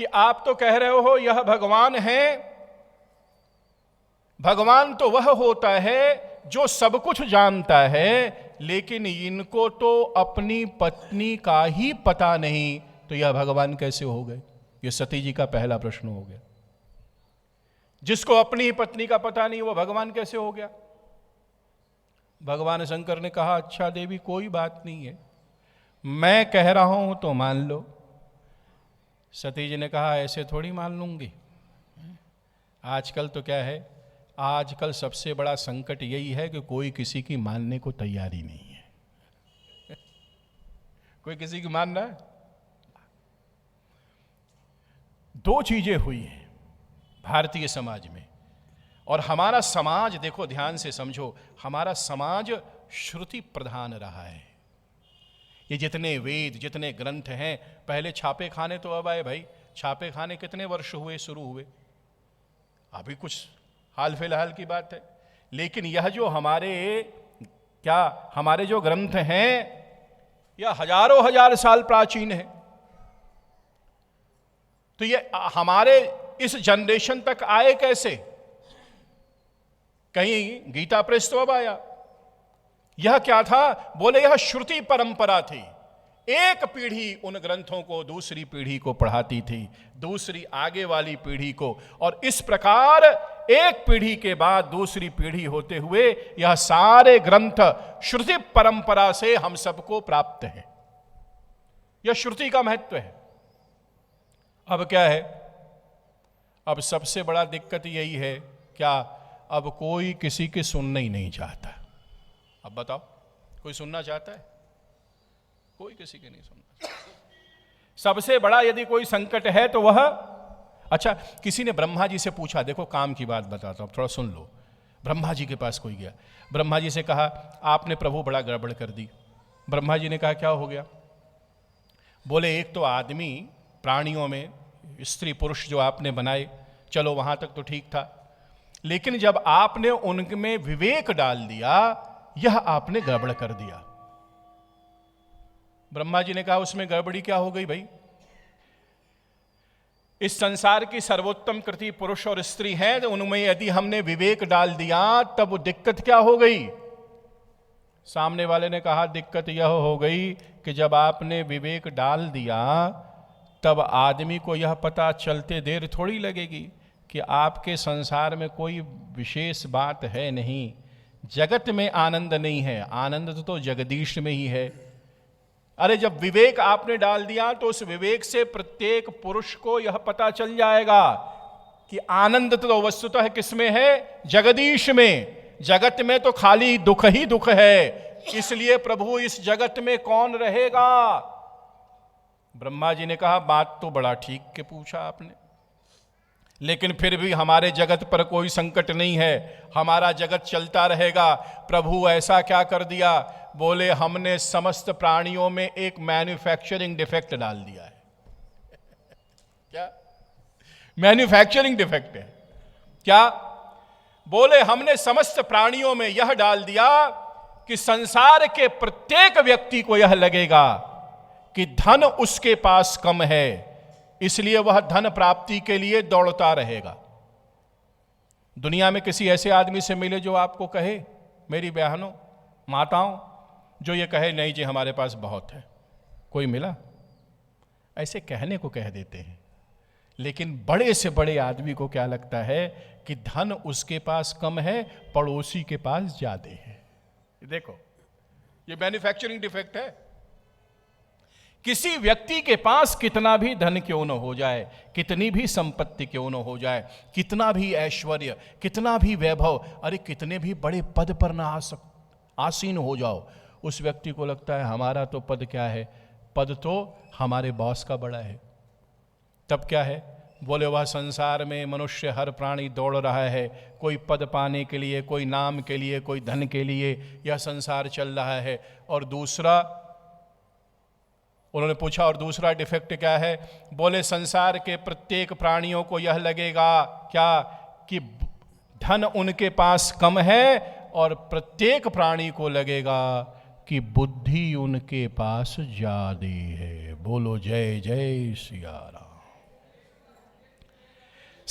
कि आप तो कह रहे हो यह भगवान है। भगवान तो वह होता है जो सब कुछ जानता है, लेकिन इनको तो अपनी पत्नी का ही पता नहीं, तो यह भगवान कैसे हो गए? यह सती जी का पहला प्रश्न हो गया। जिसको अपनी ही पत्नी का पता नहीं वो भगवान कैसे हो गया? भगवान शंकर ने कहा, अच्छा देवी कोई बात नहीं है, मैं कह रहा हूं तो मान लो। सती जी ने कहा, ऐसे थोड़ी मान लूंगी। आजकल तो क्या है, आजकल सबसे बड़ा संकट यही है कि कोई किसी की मानने को तैयार ही नहीं है। कोई किसी की मान रहा है? दो चीजें हुई हैं भारतीय समाज में, और हमारा समाज, देखो ध्यान से समझो, हमारा समाज श्रुति प्रधान रहा है। ये जितने वेद, जितने ग्रंथ हैं, पहले छापे खाने तो अब आए भाई। छापे खाने कितने वर्ष हुए शुरू हुए? अभी कुछ हाल फिलहाल की बात है। लेकिन यह जो हमारे जो ग्रंथ हैं, यह हजारों हजार साल प्राचीन है। तो ये हमारे इस जनरेशन तक आए कैसे? कहीं गीता प्रेस तो अब आया। यह क्या था? बोले यह श्रुति परंपरा थी। एक पीढ़ी उन ग्रंथों को दूसरी पीढ़ी को पढ़ाती थी, दूसरी आगे वाली पीढ़ी को, और इस प्रकार एक पीढ़ी के बाद दूसरी पीढ़ी होते हुए यह सारे ग्रंथ श्रुति परंपरा से हम सबको प्राप्त है। यह श्रुति का महत्व है। अब क्या है? अब सबसे बड़ा दिक्कत यही है, क्या अब कोई किसी की सुनना ही नहीं चाहता। अब बताओ, कोई सुनना चाहता है? कोई किसी की नहीं सुनना। सबसे बड़ा यदि कोई संकट है तो वह, अच्छा किसी ने ब्रह्मा जी से पूछा, देखो काम की बात बताता हूं, थोड़ा सुन लो। ब्रह्मा जी के पास कोई गया, ब्रह्मा जी से कहा, आपने प्रभु बड़ा गड़बड़ कर दी। ब्रह्मा जी ने कहा, क्या हो गया? बोले एक तो आदमी, प्राणियों में स्त्री पुरुष जो आपने बनाए, चलो वहां तक तो ठीक था, लेकिन जब आपने उनमें विवेक डाल दिया, यह आपने गड़बड़ कर दिया। ब्रह्मा जी ने कहा, उसमें गड़बड़ी क्या हो गई भाई? इस संसार की सर्वोत्तम कृति पुरुष और स्त्री हैं, तो उनमें यदि हमने विवेक डाल दिया तब दिक्कत क्या हो गई? सामने वाले ने कहा, दिक्कत यह हो गई कि जब आपने विवेक डाल दिया तब आदमी को यह पता चलते देर थोड़ी लगेगी कि आपके संसार में कोई विशेष बात है नहीं, जगत में आनंद नहीं है, आनंद तो जगदीश में ही है। अरे जब विवेक आपने डाल दिया तो उस विवेक से प्रत्येक पुरुष को यह पता चल जाएगा कि आनंद तो वस्तुतः किसमें है? जगदीश में। जगत में तो खाली दुख ही दुख है, इसलिए प्रभु इस जगत में कौन रहेगा? ब्रह्मा जी ने कहा, बात तो बड़ा ठीक के पूछा आपने, लेकिन फिर भी हमारे जगत पर कोई संकट नहीं है, हमारा जगत चलता रहेगा। प्रभु ऐसा क्या कर दिया? बोले हमने समस्त प्राणियों में एक मैन्युफैक्चरिंग डिफेक्ट डाल दिया है। क्या मैन्युफैक्चरिंग डिफेक्ट है? क्या? बोले हमने समस्त प्राणियों में यह डाल दिया कि संसार के प्रत्येक व्यक्ति को यह लगेगा कि धन उसके पास कम है, इसलिए वह धन प्राप्ति के लिए दौड़ता रहेगा। दुनिया में किसी ऐसे आदमी से मिले जो आपको कहे, मेरी बहनों माताओं, जो ये कहे नहीं जी हमारे पास बहुत है? कोई मिला? ऐसे कहने को कह देते हैं, लेकिन बड़े से बड़े आदमी को क्या लगता है कि धन उसके पास कम है, पड़ोसी के पास ज्यादा है। देखो, ये मैन्युफैक्चरिंग डिफेक्ट है। किसी व्यक्ति के पास कितना भी धन क्यों न हो जाए, कितनी भी संपत्ति क्यों न हो जाए, कितना भी ऐश्वर्य, कितना भी वैभव, अरे कितने भी बड़े पद पर ना आसीन हो जाओ, उस व्यक्ति को लगता है हमारा तो पद क्या है, पद तो हमारे बॉस का बड़ा है। तब क्या है? बोले वह संसार में मनुष्य हर प्राणी दौड़ रहा है, कोई पद पाने के लिए, कोई नाम के लिए, कोई धन के लिए, यह संसार चल रहा है। और दूसरा, उन्होंने पूछा और दूसरा डिफेक्ट क्या है? बोले संसार के प्रत्येक प्राणियों को यह लगेगा क्या कि धन उनके पास कम है, और प्रत्येक प्राणी को लगेगा कि बुद्धि उनके पास ज्यादा है। बोलो जय जय सिया राम।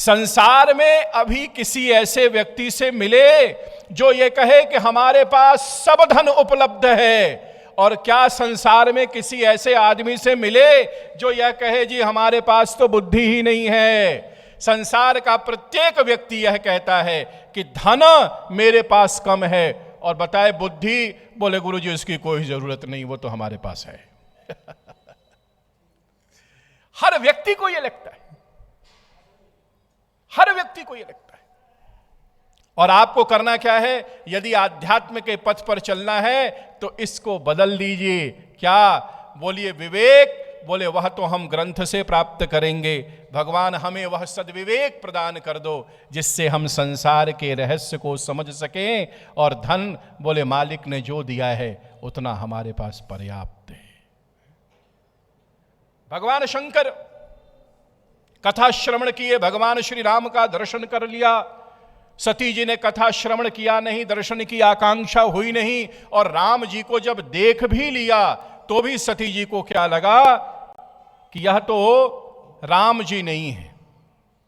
संसार में अभी किसी ऐसे व्यक्ति से मिले जो ये कहे कि हमारे पास सब धन उपलब्ध है, और क्या संसार में किसी ऐसे आदमी से मिले जो यह कहे जी हमारे पास तो बुद्धि ही नहीं है। संसार का प्रत्येक व्यक्ति यह कहता है कि धन मेरे पास कम है, और बताए बुद्धि, बोले गुरुजी उसकी कोई जरूरत नहीं, वो तो हमारे पास है। हर व्यक्ति को यह लगता है, हर व्यक्ति को यह लगता है। और आपको करना क्या है? यदि आध्यात्म के पथ पर चलना है तो इसको बदल दीजिए। क्या? बोलिए विवेक। बोले वह तो हम ग्रंथ से प्राप्त करेंगे, भगवान हमें वह सद्विवेक प्रदान कर दो जिससे हम संसार के रहस्य को समझ सकें, और धन बोले मालिक ने जो दिया है उतना हमारे पास पर्याप्त है। भगवान शंकर कथा श्रवण किए, भगवान श्री राम का दर्शन कर लिया। सती जी ने कथा श्रवण किया नहीं, दर्शन की आकांक्षा हुई नहीं, और राम जी को जब देख भी लिया तो भी सती जी को क्या लगा कि यह तो राम जी नहीं है,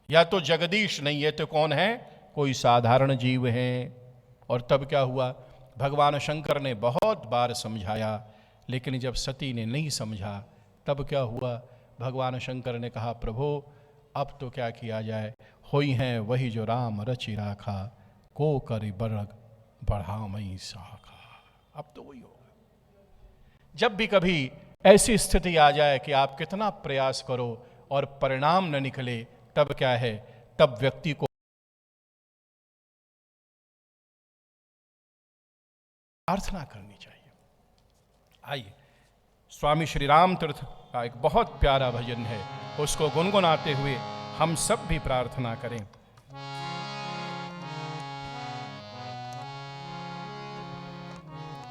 यह तो जगदीश नहीं है, तो कौन है? कोई साधारण जीव है। और तब क्या हुआ? भगवान शंकर ने बहुत बार समझाया, लेकिन जब सती ने नहीं समझा तब क्या हुआ? भगवान शंकर ने कहा प्रभु अब तो क्या किया जाए, होई हैं वही जो राम रचि राखा, को करि बरग बढ़ामई साखा। अब तो वही होगा। जब भी कभी ऐसी स्थिति आ जाए कि आप कितना प्रयास करो और परिणाम न निकले, तब क्या है? तब व्यक्ति को प्रार्थना करनी चाहिए। आइए, स्वामी श्री राम तीर्थ का एक बहुत प्यारा भजन है, उसको गुनगुनाते हुए हम सब भी प्रार्थना करें।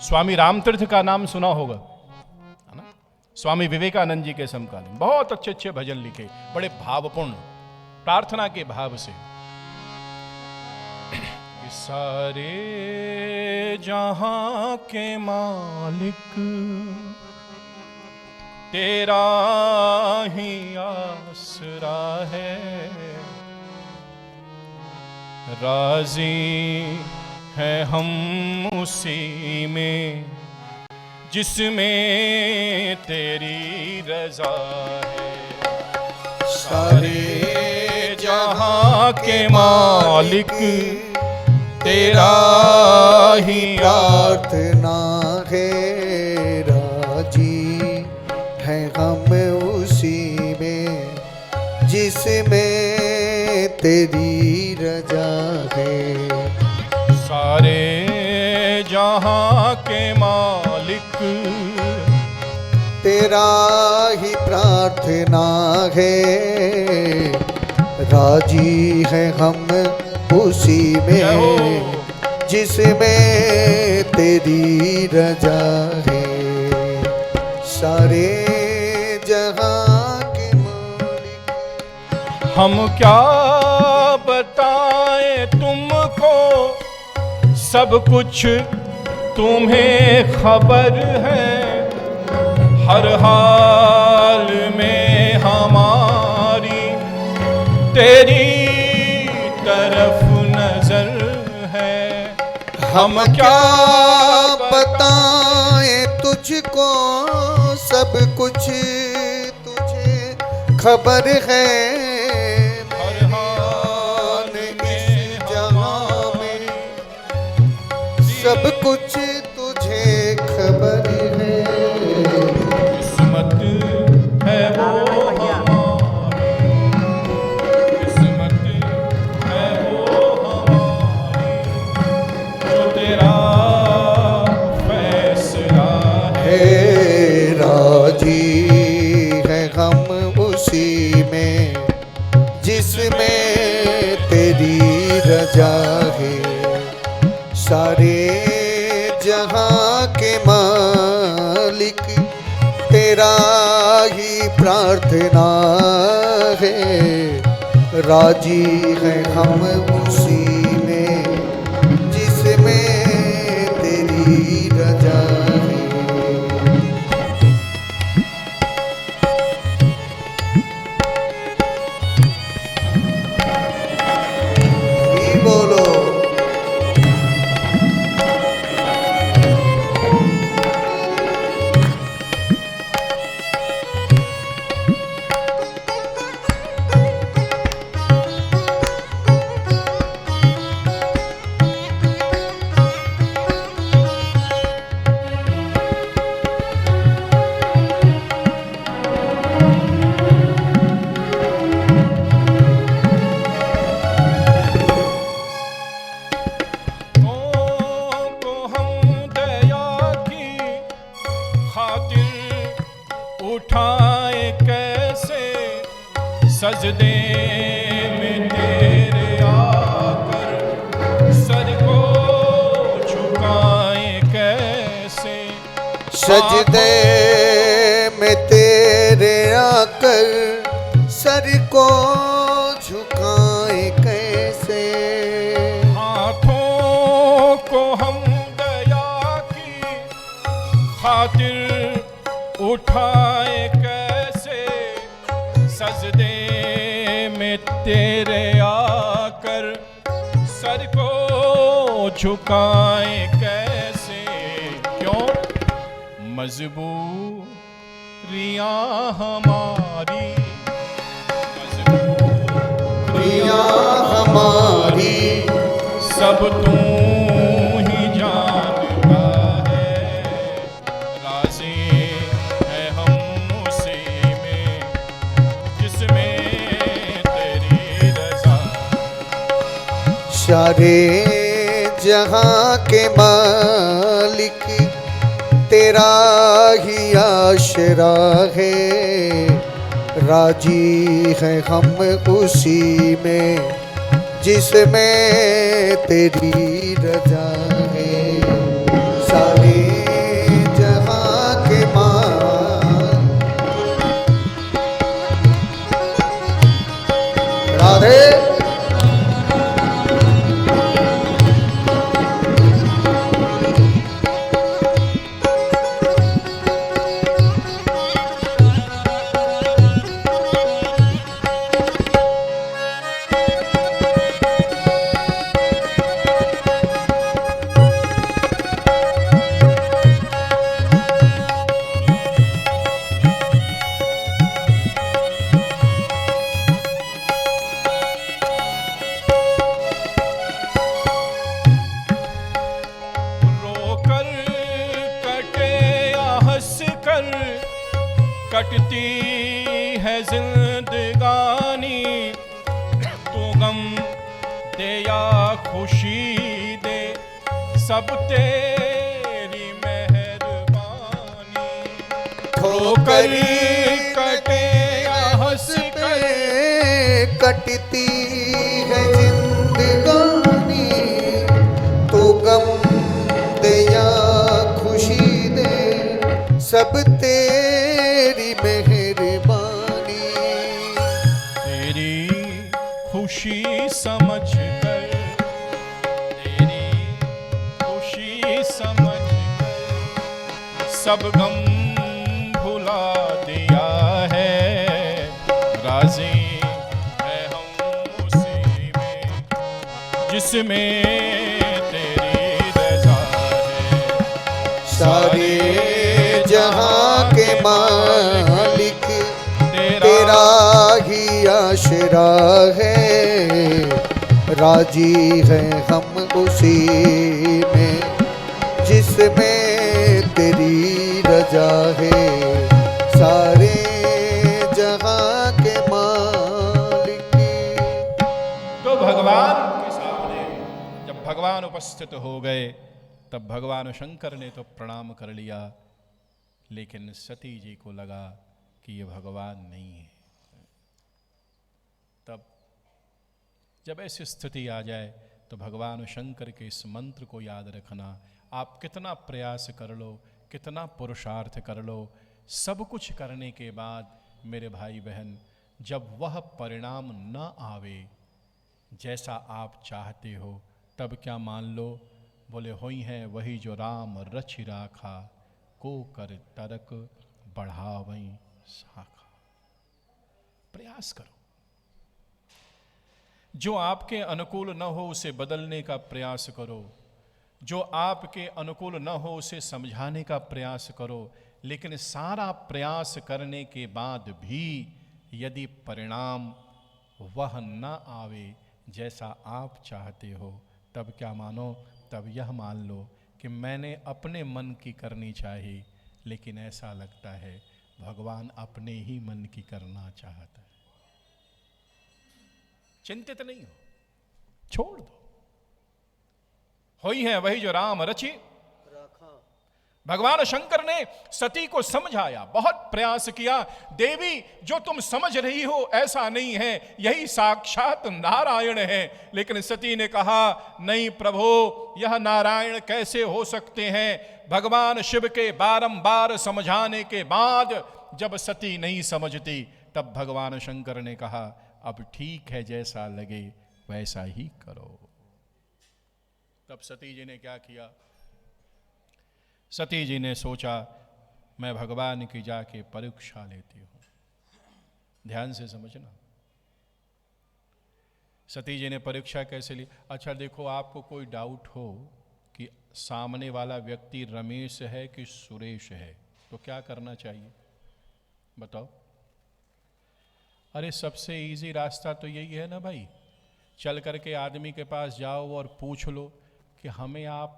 स्वामी राम तीर्थ का नाम सुना होगा, है ना? स्वामी विवेकानंद जी के समकालीन बहुत अच्छे अच्छे भजन लिखे, बड़े भावपूर्ण, प्रार्थना के भाव से। सारे जहां के मालिक तेरा ही आसरा है, राजी है हम उसी में जिसमें तेरी रजा है। सारे जहां के मालिक तेरा ही प्रार्थना है, राजी है हम उसी में जिसमें तेरी रजा है। सारे जहां के मालिक तेरा ही प्रार्थना है, राजी है हम उसी में जिसमें तेरी रजा है। सारे जहां के मालिक हम क्या बताएं तुमको, सब कुछ तुम्हें खबर है, हर हाल में हमारी तेरी तरफ नजर है। हम क्या बताएं तुझको, सब कुछ तुझे खबर है, हर हाल में जहां में सब कुछ तुझे खबर है। किस्मत है वो हमारी, किस्मत है वो हमारी, जो तेरा फैसला है। राजी है हम उसी में जिसमें तेरी रजा है। सारे जहां के मालिक तेरा ही प्रार्थना है, राजी है हम उसी में जिसमें तेरी रजा है। बोलो। को हम दया की खातिर उठाए कैसे, सजदे में तेरे आकर सर को झुकाए कैसे। सजदे में तेरे आकर सर को झुकाए कैसे। हाथों को हम दया की खातिर उठाए कैसे, सजदे में तेरे आकर सर को झुकाए कैसे। क्यों? मजबूरियां हमारी, प्रिया हमारी सब तू ही जानता है। राज़ी है हम उसी में जिसमें तेरी रज़ा। सारे जहां के मालिक तेरा ही आशरा है। राजी है हम उसी में जिसमें तेरी रजा है। सारे जहां के राधे रोकर कटे या हंस कर कटती है जिंदगानी। तू गम दे या खुशी दे सब तेरी मेहरबानी। ठोकर कटे या हंस कर कटती है जिंदगानी। तो गम दे या खुशी दे सब तेरी मेहरबानी। तेरी खुशी समझ कर, तेरी खुशी समझ कर सब गम भुला दिया है। राज़ी है हम उसी में जिसमें तेरी रज़ा है। सारे जहां के मालिक तेरा ही आशरा है। राजी है हम उसी में जिसमें तेरी रजा है। सारे जहां के मालिक। तो भगवान के सामने जब भगवान उपस्थित हो गए तब भगवान शंकर ने तो प्रणाम कर लिया, लेकिन सती जी को लगा कि ये भगवान नहीं है। तब जब ऐसी स्थिति आ जाए तो भगवान शंकर के इस मंत्र को याद रखना। आप कितना प्रयास कर लो, कितना पुरुषार्थ कर लो, सब कुछ करने के बाद मेरे भाई बहन जब वह परिणाम न आवे जैसा आप चाहते हो, तब क्या मान लो, बोले होई है वही जो राम रचि राखा, को कर तरक बढ़ावई शाखा। प्रयास करो, जो आपके अनुकूल न हो उसे बदलने का प्रयास करो, जो आपके अनुकूल न हो उसे समझाने का प्रयास करो। लेकिन सारा प्रयास करने के बाद भी यदि परिणाम वह न आवे जैसा आप चाहते हो, तब क्या मानो, तब यह मान लो कि मैंने अपने मन की करनी चाहिए, लेकिन ऐसा लगता है भगवान अपने ही मन की करना चाहता है। चिंतित नहीं हो, छोड़ दो। होई है वही जो राम रची। भगवान शंकर ने सती को समझाया, बहुत प्रयास किया, देवी जो तुम समझ रही हो ऐसा नहीं है, यही साक्षात नारायण है। लेकिन सती ने कहा नहीं प्रभु, यह नारायण कैसे हो सकते हैं। भगवान शिव के बारंबार समझाने के बाद जब सती नहीं समझती, तब भगवान शंकर ने कहा अब ठीक है, जैसा लगे वैसा ही करो। तब सती जी ने क्या किया, सती जी ने सोचा मैं भगवान की जाके परीक्षा लेती हूं। ध्यान से समझना, सती जी ने परीक्षा कैसे ली। अच्छा देखो, आपको कोई डाउट हो कि सामने वाला व्यक्ति रमेश है कि सुरेश है, तो क्या करना चाहिए बताओ। अरे सबसे इजी रास्ता तो यही है ना भाई, चल करके आदमी के पास जाओ और पूछ लो कि हमें आप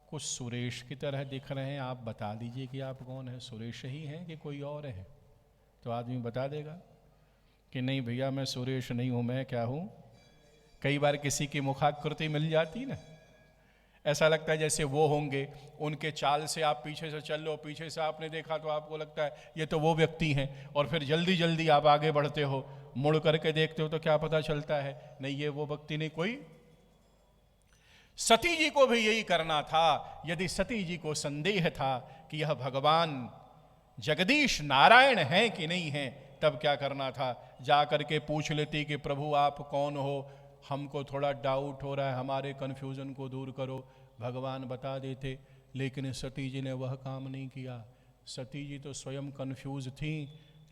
कुछ सुरेश की तरह दिख रहे हैं, आप बता दीजिए कि आप कौन है, सुरेश ही हैं कि कोई और है। तो आदमी बता देगा कि नहीं भैया मैं सुरेश नहीं हूं, मैं क्या हूं। कई बार किसी की मुखाकृति मिल जाती ना, ऐसा लगता है जैसे वो होंगे, उनके चाल से आप पीछे से चल लो, पीछे से आपने देखा तो आपको लगता है ये तो वो व्यक्ति हैं, और फिर जल्दी जल्दी आप आगे बढ़ते हो, मुड़ करके देखते हो तो क्या पता चलता है नहीं ये वो व्यक्ति नहीं कोई। सती जी को भी यही करना था। यदि सती जी को संदेह था कि यह भगवान जगदीश नारायण हैं कि नहीं हैं, तब क्या करना था, जा करके पूछ लेती कि प्रभु आप कौन हो, हमको थोड़ा डाउट हो रहा है, हमारे कन्फ्यूजन को दूर करो। भगवान बता देते। लेकिन सती जी ने वह काम नहीं किया। सती जी तो स्वयं कन्फ्यूज थी,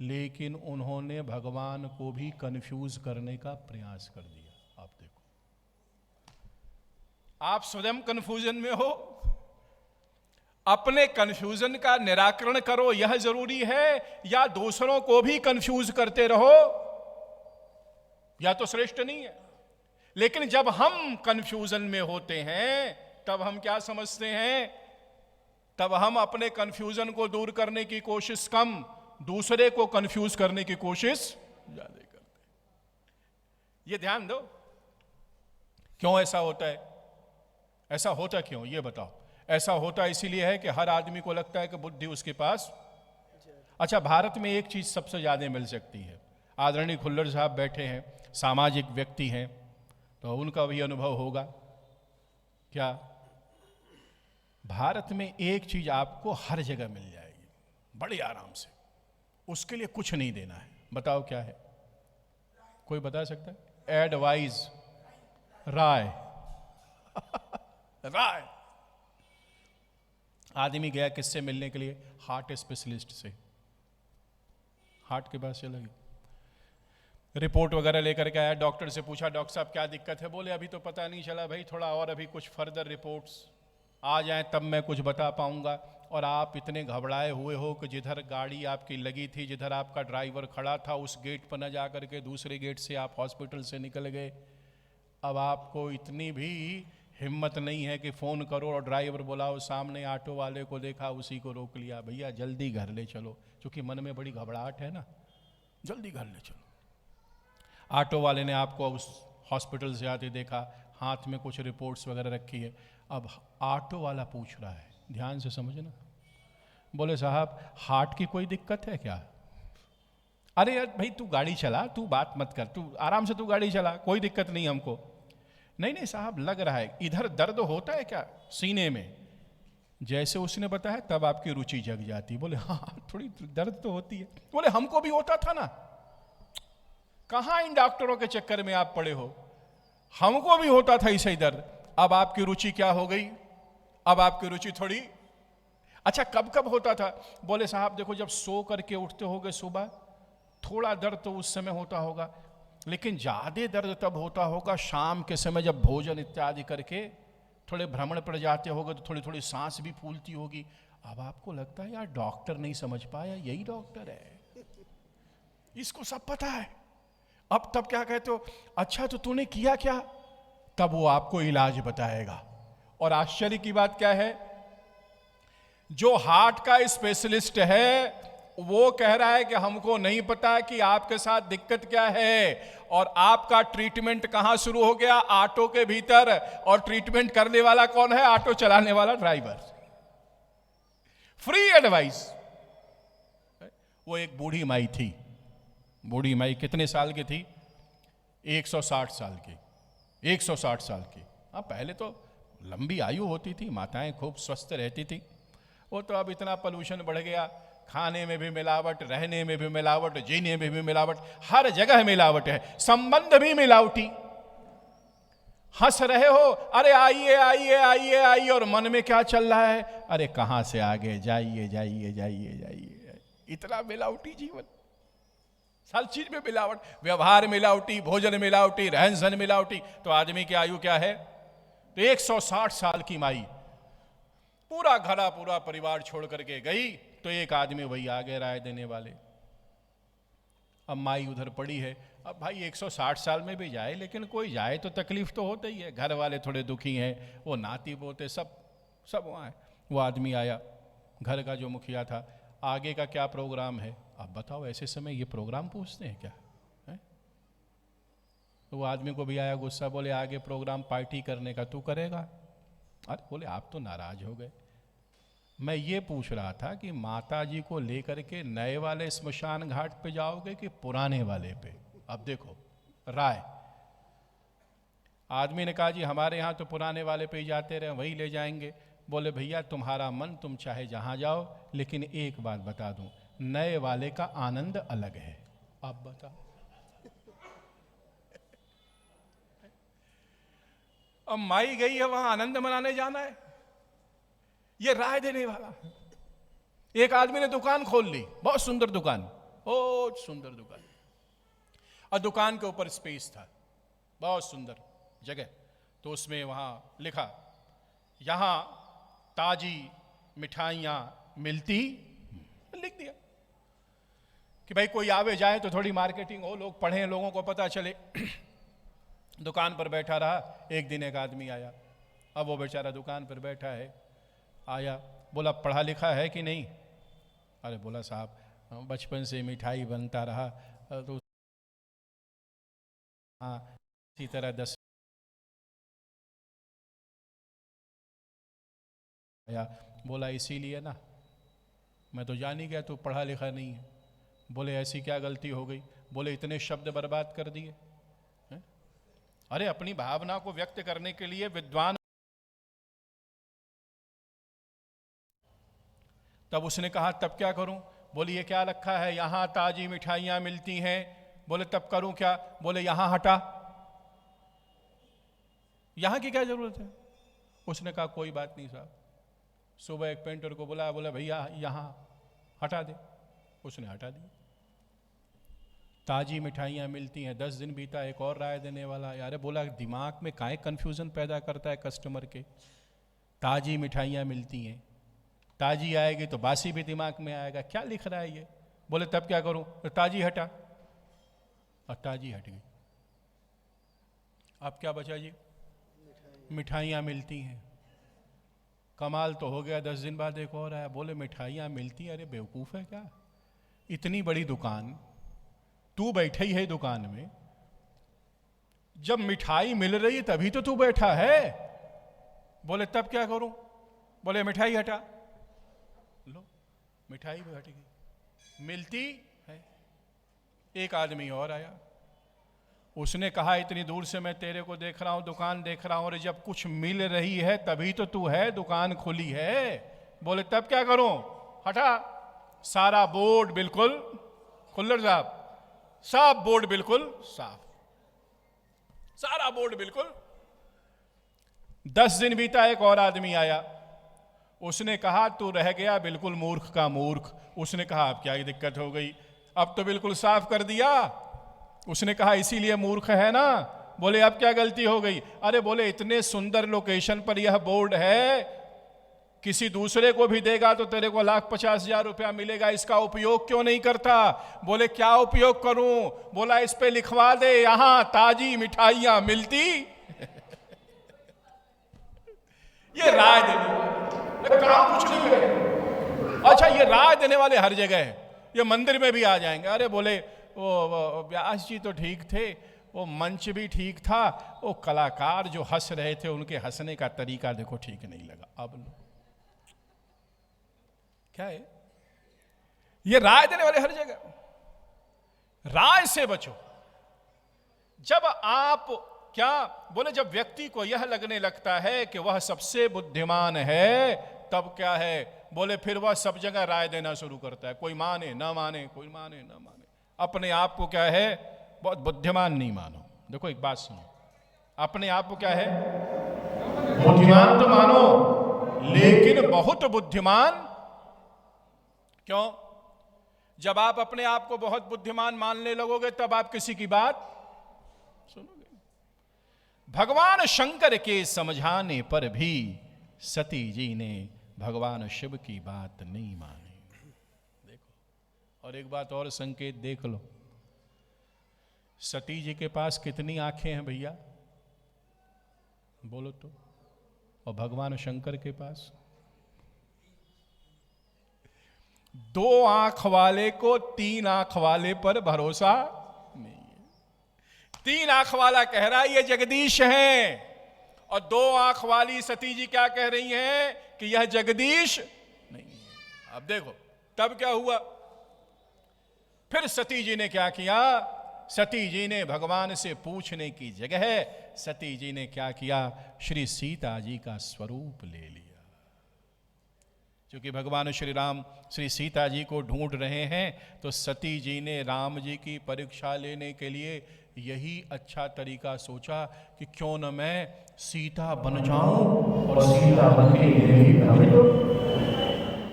लेकिन उन्होंने भगवान को भी कन्फ्यूज करने का प्रयास कर दिया। आप देखो, आप स्वयं कन्फ्यूजन में हो, अपने कन्फ्यूजन का निराकरण करो, यह जरूरी है, या दूसरों को भी कन्फ्यूज करते रहो, या तो श्रेष्ठ नहीं है। लेकिन जब हम कन्फ्यूजन में होते हैं तब हम क्या समझते हैं, तब हम अपने कन्फ्यूजन को दूर करने की कोशिश कम, दूसरे को कन्फ्यूज करने की कोशिश ज्यादा करते हैं। ये ध्यान दो। क्यों ऐसा होता है, ऐसा होता क्यों ये बताओ। ऐसा होता इसीलिए है कि हर आदमी को लगता है कि बुद्धि उसके पास। अच्छा, भारत में एक चीज सबसे ज्यादा मिल सकती है। आदरणीय खुल्लर साहब बैठे हैं, सामाजिक व्यक्ति हैं, तो उनका भी अनुभव होगा। क्या भारत में एक चीज आपको हर जगह मिल जाएगी बड़े आराम से, उसके लिए कुछ नहीं देना है। बताओ क्या है, कोई बता सकता है? एडवाइस, राय राय। आदमी गया किससे मिलने के लिए? हार्ट स्पेशलिस्ट से। हार्ट के पास चला गया, रिपोर्ट वगैरह लेकर के आया, डॉक्टर से पूछा डॉक्टर साहब क्या दिक्कत है? बोले अभी तो पता नहीं चला भाई, थोड़ा और अभी कुछ फर्दर रिपोर्ट्स आ जाएं तब मैं कुछ बता पाऊंगा। और आप इतने घबराए हुए हो कि जिधर गाड़ी आपकी लगी थी, जिधर आपका ड्राइवर खड़ा था, उस गेट पर न जा करके दूसरे गेट से आप हॉस्पिटल से निकल गए। अब आपको इतनी भी हिम्मत नहीं है कि फ़ोन करो और ड्राइवर बुलाओ। सामने ऑटो वाले को देखा, उसी को रोक लिया, भैया जल्दी घर ले चलो, क्योंकि मन में बड़ी घबराहट है ना, जल्दी घर ले चलो। ऑटो वाले ने आपको उस हॉस्पिटल से आते देखा, हाथ में कुछ रिपोर्ट्स वगैरह रखी है। अब ऑटो वाला पूछ रहा है, ध्यान से समझना, बोले साहब हार्ट की कोई दिक्कत है क्या? अरे यार भाई तू गाड़ी चला, तू बात मत कर, तू आराम से तू गाड़ी चला, कोई दिक्कत नहीं हमको। नहीं नहीं साहब लग रहा है, इधर दर्द होता है क्या सीने में? जैसे उसने बताया तब आपकी रुचि जग जाती। बोले हाँ थोड़ी दर्द तो होती है। बोले हमको भी होता था ना, कहां इन डॉक्टरों के चक्कर में आप पड़े हो, हमको भी होता था इसे दर्द। अब आपकी रुचि क्या हो गई? अब आपकी रुचि थोड़ी। अच्छा कब कब होता था? बोले साहब देखो जब सो करके उठते होगे सुबह, थोड़ा दर्द तो उस समय होता होगा, लेकिन ज्यादा दर्द तब होता होगा शाम के समय जब भोजन इत्यादि करके थोड़े भ्रमण पड़ जाते होगे, तो थोड़ी थोड़ी सांस भी फूलती होगी। अब आपको लगता है यार डॉक्टर नहीं समझ पाया, यही डॉक्टर है, इसको सब पता है। अब तब क्या कहते हो, अच्छा तो तूने किया क्या? तब वो आपको इलाज बताएगा। और आश्चर्य की बात क्या है, जो हार्ट का स्पेशलिस्ट है वो कह रहा है कि हमको नहीं पता कि आपके साथ दिक्कत क्या है, और आपका ट्रीटमेंट कहां शुरू हो गया, ऑटो के भीतर। और ट्रीटमेंट करने वाला कौन है? ऑटो चलाने वाला ड्राइवर। Free advice. वो एक बूढ़ी माई थी। बूढ़ी माई कितने साल की थी? 160 साल की। 160 साल की। हाँ, पहले तो लंबी आयु होती थी, माताएं खूब स्वस्थ रहती थी। वो तो अब इतना पोल्यूशन बढ़ गया, खाने में भी मिलावट, रहने में भी मिलावट, जीने में भी मिलावट, हर जगह मिलावट है, संबंध भी मिलावटी। हंस रहे हो, अरे आइए आइए आइए आइए, और मन में क्या चल रहा है? अरे कहां से आगे, जाइए जाइए जाइए जाइए। इतना मिलावटी जीवन, हर चीज में मिलावट, व्यवहार मिलावटी, भोजन मिलावटी, रहन सहन मिलावटी। तो आदमी की आयु क्या है? तो 160 साल की माई पूरा घरा पूरा परिवार छोड़ करके गई, तो एक आदमी वही आ गए राय देने वाले। अब माई उधर पड़ी है। अब भाई 160 साल में भी जाए, लेकिन कोई जाए तो तकलीफ तो होता ही है, घर वाले थोड़े दुखी हैं, वो नाती पोते सब वहाँ है। वो आदमी आया, घर का जो मुखिया था, आगे का क्या प्रोग्राम है? अब बताओ, ऐसे समय ये प्रोग्राम पूछते हैं क्या है? तो वो आदमी को भी आया गुस्सा, बोले आगे प्रोग्राम पार्टी करने का, तू करेगा? अरे बोले आप तो नाराज हो गए, मैं ये पूछ रहा था कि माता जी को लेकर के नए वाले स्मशान घाट पे जाओगे कि पुराने वाले पे? अब देखो राय। आदमी ने कहा जी हमारे यहाँ तो पुराने वाले पे ही जाते रहे, वही ले जाएंगे। बोले भैया तुम्हारा मन, तुम चाहे जहाँ जाओ, लेकिन एक बात बता दूं, नए वाले का आनंद अलग है। आप बताओ। अब माई गई है वहां आनंद मनाने जाना है, ये राय देने वाला। एक आदमी ने दुकान खोल ली, बहुत सुंदर दुकान, बहुत सुंदर दुकान, और दुकान के ऊपर स्पेस था, बहुत सुंदर जगह। तो उसमें वहां लिखा, यहां ताजी मिठाइयां मिलती, लिख दिया कि भाई कोई आवे जाए तो थोड़ी मार्केटिंग हो, लोग पढ़ें, लोगों को पता चले। दुकान पर बैठा रहा। एक दिन एक आदमी आया, अब वो बेचारा दुकान पर बैठा है, आया, बोला पढ़ा लिखा है कि नहीं? अरे बोला साहब बचपन से मिठाई बनता रहा, तो हाँ इसी तरह 10 आया। बोला इसीलिए ना, मैं तो जान ही गया तू पढ़ा लिखा नहीं है। बोले ऐसी क्या गलती हो गई? बोले इतने शब्द बर्बाद कर दिए। अरे अपनी भावना को व्यक्त करने के लिए विद्वान। तब उसने कहा तब क्या करूं? बोले ये क्या रखा है, यहां ताजी मिठाइयां मिलती हैं। बोले तब करूं क्या? बोले यहां हटा, यहां की क्या जरूरत है? उसने कहा कोई बात नहीं साहब। सुबह एक पेंटर को बुलाया, बोला भैया यहां हटा दे। उसने हटा दी। ताजी मिठाइयां मिलती हैं। 10 दिन बीता, एक और राय देने वाला। यार बोला दिमाग में काहे कंफ्यूजन पैदा करता है कस्टमर के? ताजी मिठाइयां मिलती हैं, ताजी आएगी तो बासी भी दिमाग में आएगा, क्या लिख रहा है ये? बोले तब क्या करूं? तो ताजी हटा, और ताजी हट गई। अब क्या बचा जी? मिठाइयां मिलती हैं। कमाल तो हो गया, 10 दिन बाद एक और आया, बोले मिठाइयां मिलती हैं। अरे बेवकूफ है क्या? इतनी बड़ी दुकान, तू बैठा ही है दुकान में, जब मिठाई मिल रही तभी तो तू बैठा है। बोले तब क्या करूं? बोले मिठाई हटा। लो मिठाई भी हट गई, मिलती है। एक आदमी और आया, उसने कहा इतनी दूर से मैं तेरे को देख रहा हूं, दुकान देख रहा हूं, और जब कुछ मिल रही है तभी तो तू है, दुकान खुली है। बोले तब क्या करूं? हटा। सारा बोर्ड बिल्कुल, खुल्लर साहब सब बोर्ड बिल्कुल साफ, सारा बोर्ड बिल्कुल। 10 दिन बीता, एक और आदमी आया, उसने कहा तू रह गया बिल्कुल मूर्ख का मूर्ख। उसने कहा अब क्या दिक्कत हो गई? अब तो बिल्कुल साफ कर दिया, उसने कहा इसीलिए मूर्ख है ना। बोले अब क्या गलती हो गई? अरे बोले इतने सुंदर लोकेशन पर यह बोर्ड है, किसी दूसरे को भी देगा तो तेरे को 1,50,000 रुपया मिलेगा, इसका उपयोग क्यों नहीं करता? बोले क्या उपयोग करूं? बोला इस पे लिखवा दे यहां ताजी मिठाइयां मिलती। ये राय देने वाले काम कुछ नहीं करें। अच्छा ये राय देने वाले हर जगह है, ये मंदिर में भी आ जाएंगे। अरे बोले वो व्यास जी तो ठीक थे, वो मंच भी ठीक था, वो कलाकार जो हंस रहे थे उनके हंसने का तरीका देखो ठीक नहीं लगा। अब लो क्या है? ये राय देने वाले हर जगह। राय से बचो। जब आप क्या बोले, जब व्यक्ति को यह लगने लगता है कि वह सबसे बुद्धिमान है, तब क्या है बोले फिर वह सब जगह राय देना शुरू करता है। कोई माने ना माने, कोई माने ना माने, अपने आप को क्या है बहुत बुद्धिमान नहीं मानो। देखो एक बात सुनो, अपने आप को क्या है बुद्धिमान तो मानो, लेकिन बहुत बुद्धिमान क्यों? जब आप अपने आप को बहुत बुद्धिमान मानने लगोगे तब आप किसी की बात सुनोगे। भगवान शंकर के समझाने पर भी सती जी ने भगवान शिव की बात नहीं मानी। देखो, और एक बात और संकेत देख लो, सती जी के पास कितनी आंखें हैं भैया? बोलो तो। और भगवान शंकर के पास 2 आंख वाले को 3 आंख वाले पर भरोसा नहीं है। 3 आंख वाला कह रहा है ये जगदीश है, और 2 आंख वाली सती जी क्या कह रही हैं कि यह जगदीश नहीं है। अब देखो तब क्या हुआ, फिर सती जी ने क्या किया? सती जी ने भगवान से पूछने की जगह सती जी ने क्या किया? श्री सीता जी का स्वरूप ले लिया। क्योंकि भगवान श्री राम श्री सीता जी को ढूंढ रहे हैं, तो सती जी ने राम जी की परीक्षा लेने के लिए यही अच्छा तरीका सोचा कि क्यों न मैं सीता बन जाऊं और सीता बन के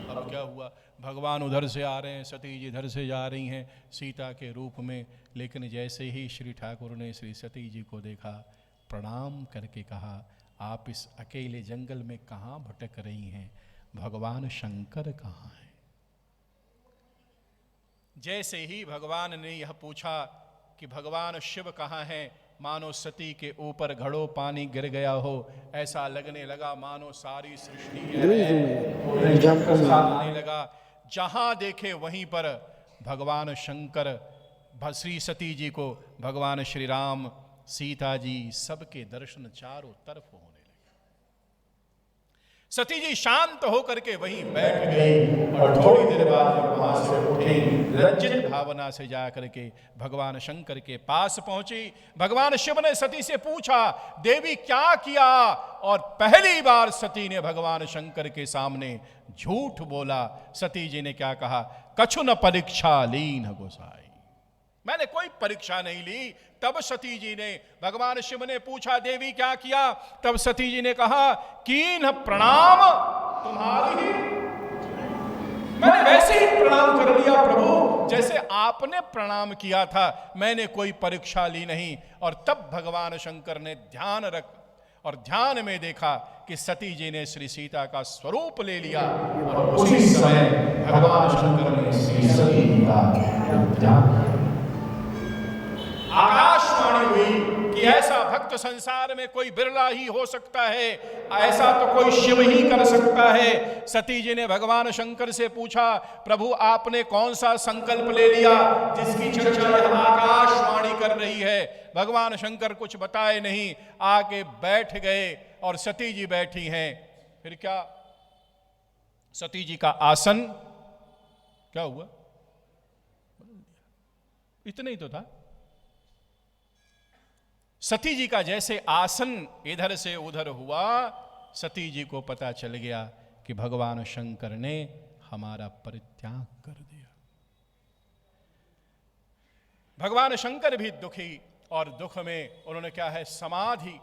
अब क्या हुआ? भगवान उधर से आ रहे हैं, सती जी इधर से जा रही हैं सीता के रूप में। लेकिन जैसे ही श्री ठाकुर ने श्री सती जी को देखा, प्रणाम करके कहा आप इस अकेले जंगल में कहाँ भटक रही हैं? भगवान शंकर कहाँ हैं? जैसे ही भगवान ने यह पूछा कि भगवान शिव कहाँ हैं, मानो सती के ऊपर घड़ों पानी गिर गया हो, ऐसा लगने लगा मानो सारी सृष्टि लगने लगा। जहां देखे वहीं पर भगवान शंकर, श्री सती जी को भगवान श्री राम, सीता जी, सबके दर्शन चारों तरफ होने लगे। सती जी शांत होकर के वहीं बैठ गई और थोड़ी देर बाद जब वहां से उठी, लज्जित भावना से जाकर के भगवान शंकर के पास पहुंची। भगवान शिव ने सती से पूछा देवी क्या किया? और पहली बार सती ने भगवान शंकर के सामने झूठ बोला। सती जी ने क्या कहा? कछु न परीक्षा लीन गोसाई, मैंने कोई परीक्षा नहीं ली। तब सती जी ने, भगवान शिव ने पूछा देवी क्या किया? तब सती जी ने कहा कीन प्रणाम तुम्हारी ही, मैंने वैसे ही प्रणाम कर लिया प्रभु जैसे आपने प्रणाम किया था, मैंने कोई परीक्षा ली नहीं। और तब भगवान शंकर ने ध्यान रख और ध्यान में देखा कि सती जी ने श्री सीता का स्वरूप ले लिया, और उसी समय भगवान शंकर ने श्री सती जी का ध्यान। आकाशवाणी हुई कि ऐसा भक्त संसार में कोई बिरला ही हो सकता है, ऐसा तो कोई शिव ही कर सकता है। सती जी ने भगवान शंकर से पूछा प्रभु आपने कौन सा संकल्प ले लिया जिसकी चर्चा आकाशवाणी कर रही है? भगवान शंकर कुछ बताए नहीं, आके बैठ गए और सती जी बैठी हैं। फिर क्या? सती जी का आसन क्या हुआ? इतना ही तो था। सती जी का जैसे आसन इधर से उधर हुआ, सती जी को पता चल गया कि भगवान शंकर ने हमारा परित्याग कर दिया। भगवान शंकर भी दुखी, और दुख में उन्होंने क्या है समाधि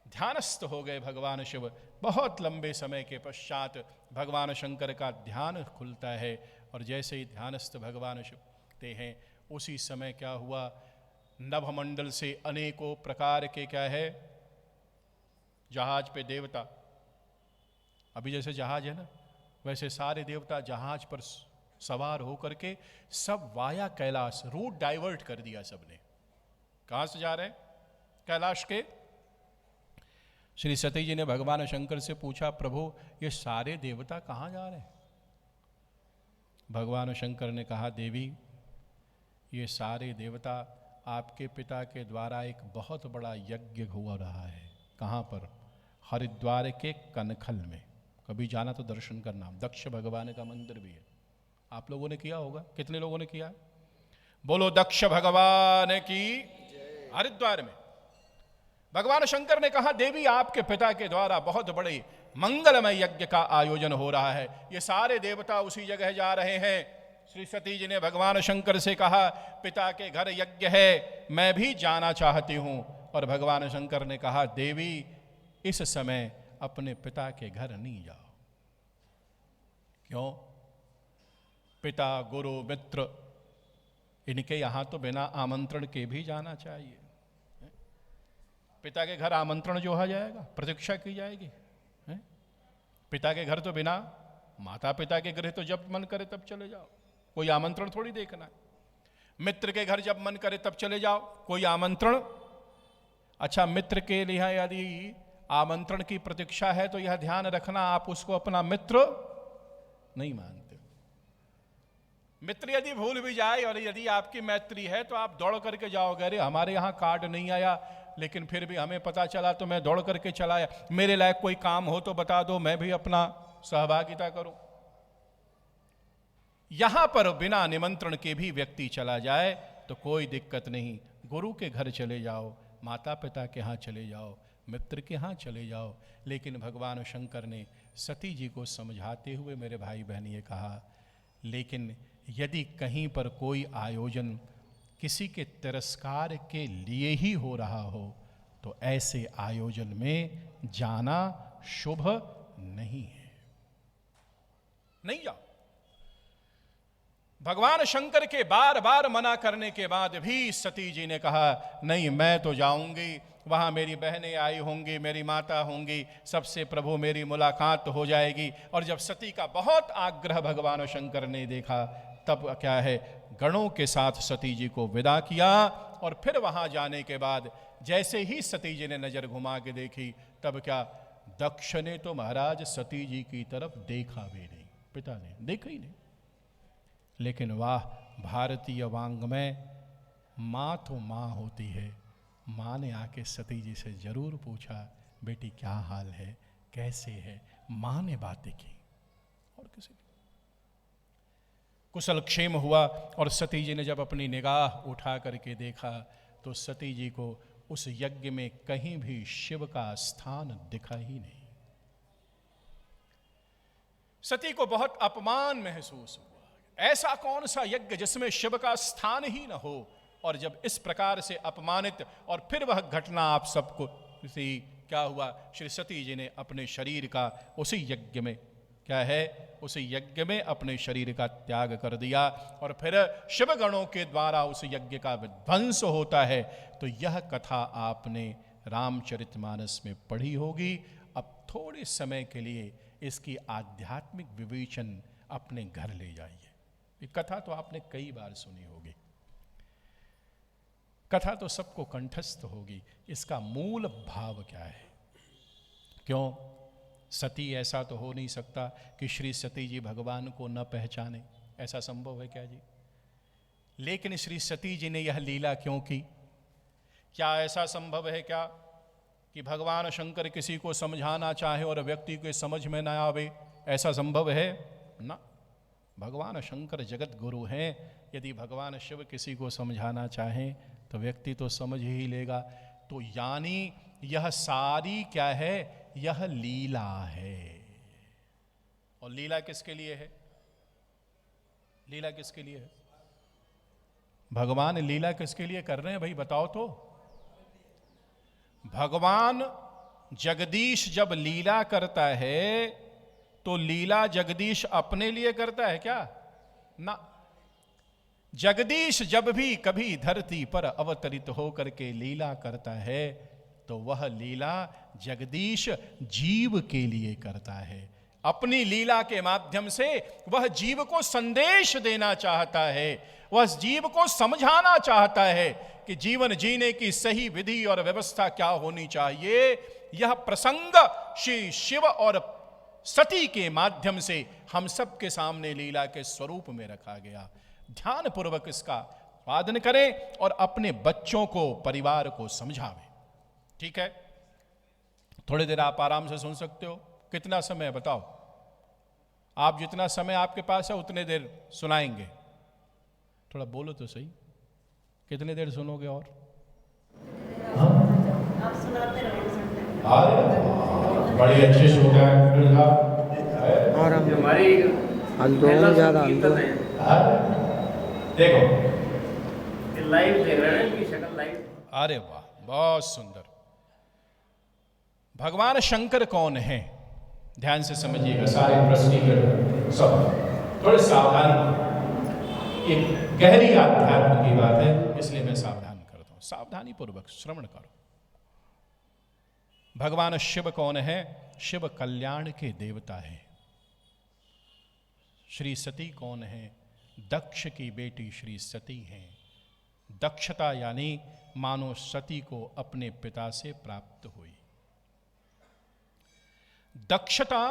ध्यानस्थ हो गए भगवान शिव। बहुत लंबे समय के पश्चात भगवान शंकर का ध्यान खुलता है, और जैसे ही ध्यानस्थ भगवान शिव होते हैं उसी समय क्या हुआ? नभमंडल से अनेकों प्रकार के क्या है जहाज पे देवता, अभी जैसे जहाज है ना, वैसे सारे देवता जहाज पर सवार होकर के सब वाया कैलाश, रूट डाइवर्ट कर दिया सबने। कहां से जा रहे हैं? कैलाश के। श्री सती जी ने भगवान शंकर से पूछा, प्रभु ये सारे देवता कहां जा रहे हैं? भगवान शंकर ने कहा, देवी ये सारे देवता आपके पिता के द्वारा एक बहुत बड़ा यज्ञ हो रहा है। कहाँ पर? हरिद्वार के कनखल में। कभी जाना तो दर्शन करना, दक्ष भगवान का मंदिर भी है, आप लोगों ने किया होगा। कितने लोगों ने किया? बोलो दक्ष भगवान की। हरिद्वार में भगवान शंकर ने कहा, देवी आपके पिता के द्वारा बहुत बड़े मंगलमय यज्ञ का आयोजन हो रहा है, ये सारे देवता उसी जगह जा रहे हैं। श्री सती जी ने भगवान शंकर से कहा, पिता के घर यज्ञ है, मैं भी जाना चाहती हूं। और भगवान शंकर ने कहा, देवी इस समय अपने पिता के घर नहीं जाओ। क्यों? पिता, गुरु, मित्र, इनके यहां तो बिना आमंत्रण के भी जाना चाहिए। पिता के घर आमंत्रण जो आ जाएगा, प्रतीक्षा की जाएगी। पिता के घर तो बिना, माता पिता के गृह तो जब मन करे तब चले जाओ, कोई आमंत्रण थोड़ी देखना है। मित्र के घर जब मन करे तब चले जाओ, कोई आमंत्रण। अच्छा, मित्र के लिए यदि आमंत्रण की प्रतीक्षा है तो यह ध्यान रखना, आप उसको अपना मित्र नहीं मानते। मित्र यदि भूल भी जाए और यदि आपकी मैत्री है तो आप दौड़ करके जाओगे, अरे हमारे यहां कार्ड नहीं आया, लेकिन फिर भी हमें पता चला तो मैं दौड़ करके चला आया, मेरे लायक कोई काम हो तो बता दो, मैं भी अपना सहभागिता करूं। यहां पर बिना निमंत्रण के भी व्यक्ति चला जाए तो कोई दिक्कत नहीं। गुरु के घर चले जाओ, माता पिता के यहां चले जाओ, मित्र के यहां चले जाओ। लेकिन भगवान शंकर ने सती जी को समझाते हुए मेरे भाई बहन ये कहा, लेकिन यदि कहीं पर कोई आयोजन किसी के तिरस्कार के लिए ही हो रहा हो तो ऐसे आयोजन में जाना शुभ नहीं है, नहीं जाओ। भगवान शंकर के बार बार मना करने के बाद भी सती जी ने कहा, नहीं मैं तो जाऊंगी, वहां मेरी बहनें आई होंगी, मेरी माता होंगी, सबसे प्रभु मेरी मुलाकात हो जाएगी। और जब सती का बहुत आग्रह भगवान शंकर ने देखा, तब क्या है, गणों के साथ सती जी को विदा किया। और फिर वहां जाने के बाद जैसे ही सती जी ने नजर घुमा के देखी, तब क्या, दक्ष ने तो महाराज सती जी की तरफ देखा भी नहीं, पिता ने देखा ही नहीं। लेकिन वाह, भारतीय वांग में माँ तो माँ होती है। माँ ने आके सती जी से जरूर पूछा, बेटी क्या हाल है, कैसे है। माँ ने बातें की और किसी ने। कुशल क्षेम हुआ और सती जी ने जब अपनी निगाह उठा करके देखा तो सती जी को उस यज्ञ में कहीं भी शिव का स्थान दिखा ही नहीं। सती को बहुत अपमान महसूस हुआ। ऐसा कौन सा यज्ञ जिसमें शिव का स्थान ही न हो। और जब इस प्रकार से अपमानित, और फिर वह घटना आप सबको क्या हुआ, श्री सती जी ने अपने शरीर का उसी यज्ञ में क्या है, उसी यज्ञ में अपने शरीर का त्याग कर दिया। और फिर शिवगणों के द्वारा उस यज्ञ का विध्वंस होता है। तो यह कथा आपने रामचरितमानस में पढ़ी होगी। अब थोड़े समय के लिए इसकी आध्यात्मिक विवेचन अपने घर ले जाइए। ये कथा तो आपने कई बार सुनी होगी, कथा तो सबको कंठस्थ होगी। इसका मूल भाव क्या है? क्यों सती, ऐसा तो हो नहीं सकता कि श्री सती जी भगवान को न पहचाने, ऐसा संभव है क्या जी? लेकिन श्री सती जी ने यह लीला क्यों की? क्या ऐसा संभव है क्या कि भगवान शंकर किसी को समझाना चाहे और व्यक्ति को समझ में ना आवे? ऐसा संभव है ना। भगवान शंकर जगत गुरु हैं। यदि भगवान शिव किसी को समझाना चाहें तो व्यक्ति तो समझ ही लेगा। तो यानी यह सारी क्या है, यह लीला है। और लीला किसके लिए है? लीला किसके लिए है? भगवान लीला किसके लिए कर रहे हैं भाई, बताओ तो। भगवान जगदीश जब लीला करता है तो लीला जगदीश अपने लिए करता है क्या? ना। जगदीश जब भी कभी धरती पर अवतरित होकर के लीला करता है तो वह लीला जगदीश जीव के लिए करता है। अपनी लीला के माध्यम से वह जीव को संदेश देना चाहता है, वह जीव को समझाना चाहता है कि जीवन जीने की सही विधि और व्यवस्था क्या होनी चाहिए। यह प्रसंग श्री शिव और सती के माध्यम से हम सब के सामने लीला के स्वरूप में रखा गया। ध्यान पूर्वक इसका वादन करें और अपने बच्चों को, परिवार को समझावें। ठीक है, थोड़ी देर आप आराम से सुन सकते हो। कितना समय बताओ? आप जितना समय आपके पास है उतने देर सुनाएंगे। थोड़ा बोलो तो सही, कितने देर सुनोगे? और आप सुनाते रहो। बड़ी अच्छी श्रोता है और हम हमारी अंदर ज्यादा अंदर देखो लाइव देख रहे हैं कि शक्ल लाइव। अरे वाह, बहुत सुंदर। भगवान शंकर कौन है? ध्यान से समझिएगा, सारे प्रश्न सब थोड़े सावधानी, एक गहरी आध्यात्म की बात है, इसलिए मैं सावधान करता हूं। सावधानी पूर्वक श्रवण करो। भगवान शिव कौन है? शिव कल्याण के देवता है। श्री सती कौन है? दक्ष की बेटी श्री सती हैं। दक्षता यानी मानो सती को अपने पिता से प्राप्त हुई। दक्षता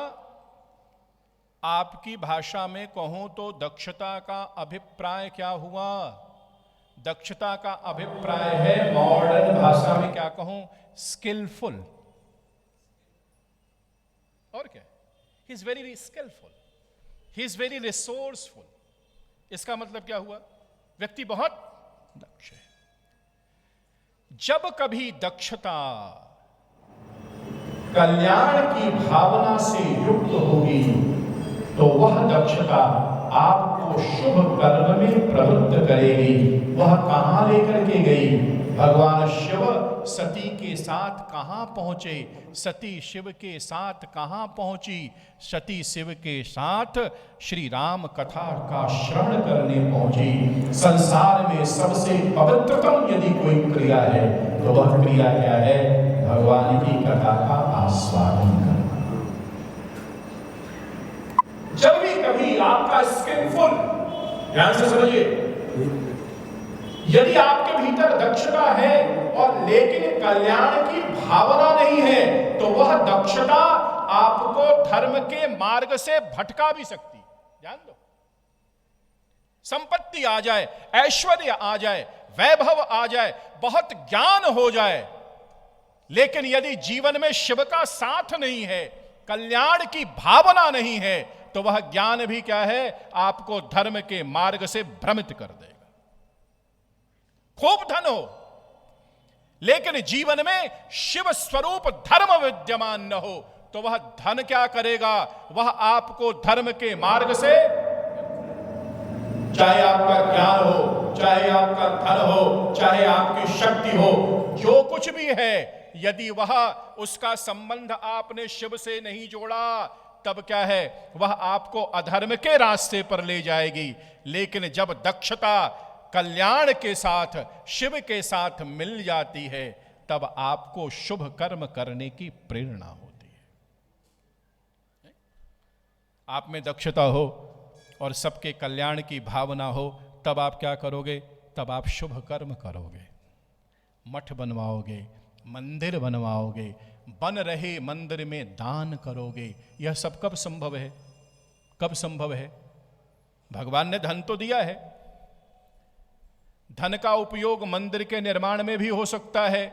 आपकी भाषा में कहूं तो दक्षता का अभिप्राय क्या हुआ? दक्षता का अभिप्राय है, मॉडर्न भाषा में क्या कहूं, स्किलफुल। और क्या? He is very skilful, he is very resourceful. इसका मतलब क्या हुआ? व्यक्ति बहुत दक्ष है। जब कभी दक्षता कल्याण की भावना से युक्त होगी तो वह दक्षता आपको शुभ कर्म में प्रवृत्त करेगी। वह कहां लेकर के गई? भगवान शिव सती के साथ कहां पहुंचे? सती शिव के साथ कहां पहुंची? सती शिव के साथ श्री राम कथा का श्रवण करने पहुंची। संसार में सबसे पवित्रतम यदि कोई क्रिया है तो वह क्रिया क्या है? भगवान की कथा का आस्वादन करना। जब भी कभी आपका स्किलफुल, ध्यान से समझिए, यदि आपके भीतर दक्षता है और लेकिन कल्याण की भावना नहीं है तो वह दक्षता आपको धर्म के मार्ग से भटका भी सकती। ध्यान दो, संपत्ति आ जाए, ऐश्वर्य आ जाए, वैभव आ जाए, बहुत ज्ञान हो जाए, लेकिन यदि जीवन में शिव का साथ नहीं है, कल्याण की भावना नहीं है, तो वह ज्ञान भी क्या है? आपको धर्म के मार्ग से भ्रमित कर देगा। खूब धन हो लेकिन जीवन में शिव स्वरूप धर्म विद्यमान न हो तो वह धन क्या करेगा? वह आपको धर्म के मार्ग से, चाहे आपका ज्ञान हो, चाहे आपका धन हो, चाहे आपकी शक्ति हो, जो कुछ भी है, यदि वह उसका संबंध आपने शिव से नहीं जोड़ा तब क्या है? वह आपको अधर्म के रास्ते पर ले जाएगी। लेकिन जब दक्षता कल्याण के साथ, शिव के साथ मिल जाती है तब आपको शुभ कर्म करने की प्रेरणा होती है। आप में दक्षता हो और सबके कल्याण की भावना हो तब आप क्या करोगे? तब आप शुभ कर्म करोगे, मठ बनवाओगे, मंदिर बनवाओगे, बन रहे मंदिर में दान करोगे। यह सब कब संभव है? कब संभव है? भगवान ने धन तो दिया है, धन का उपयोग मंदिर के निर्माण में भी हो सकता है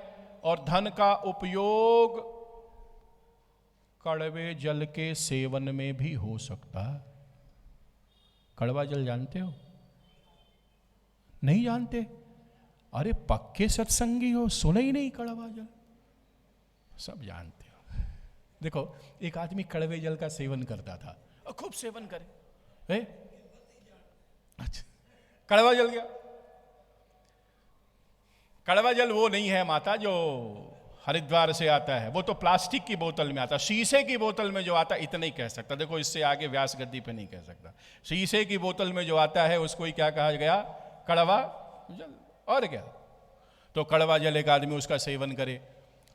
और धन का उपयोग कड़वे जल के सेवन में भी हो सकता है। कड़वा जल जानते हो? नहीं जानते? अरे पक्के सत्संगी हो, सुने ही नहीं कड़वा जल? सब जानते हो। देखो, एक आदमी कड़वे जल का सेवन करता था और खूब सेवन करे, अच्छा, कड़वा जल गया। कड़वा जल वो नहीं है माता जो हरिद्वार से आता है, वो तो प्लास्टिक की बोतल में आता, शीशे की बोतल में जो आता है, इतना ही कह सकता। देखो, इससे आगे व्यास गद्दी पे नहीं कह सकता। शीशे की बोतल में जो आता है उसको ही क्या कहा गया? कड़वा जल, और क्या। तो कड़वा जल एक आदमी उसका सेवन करे,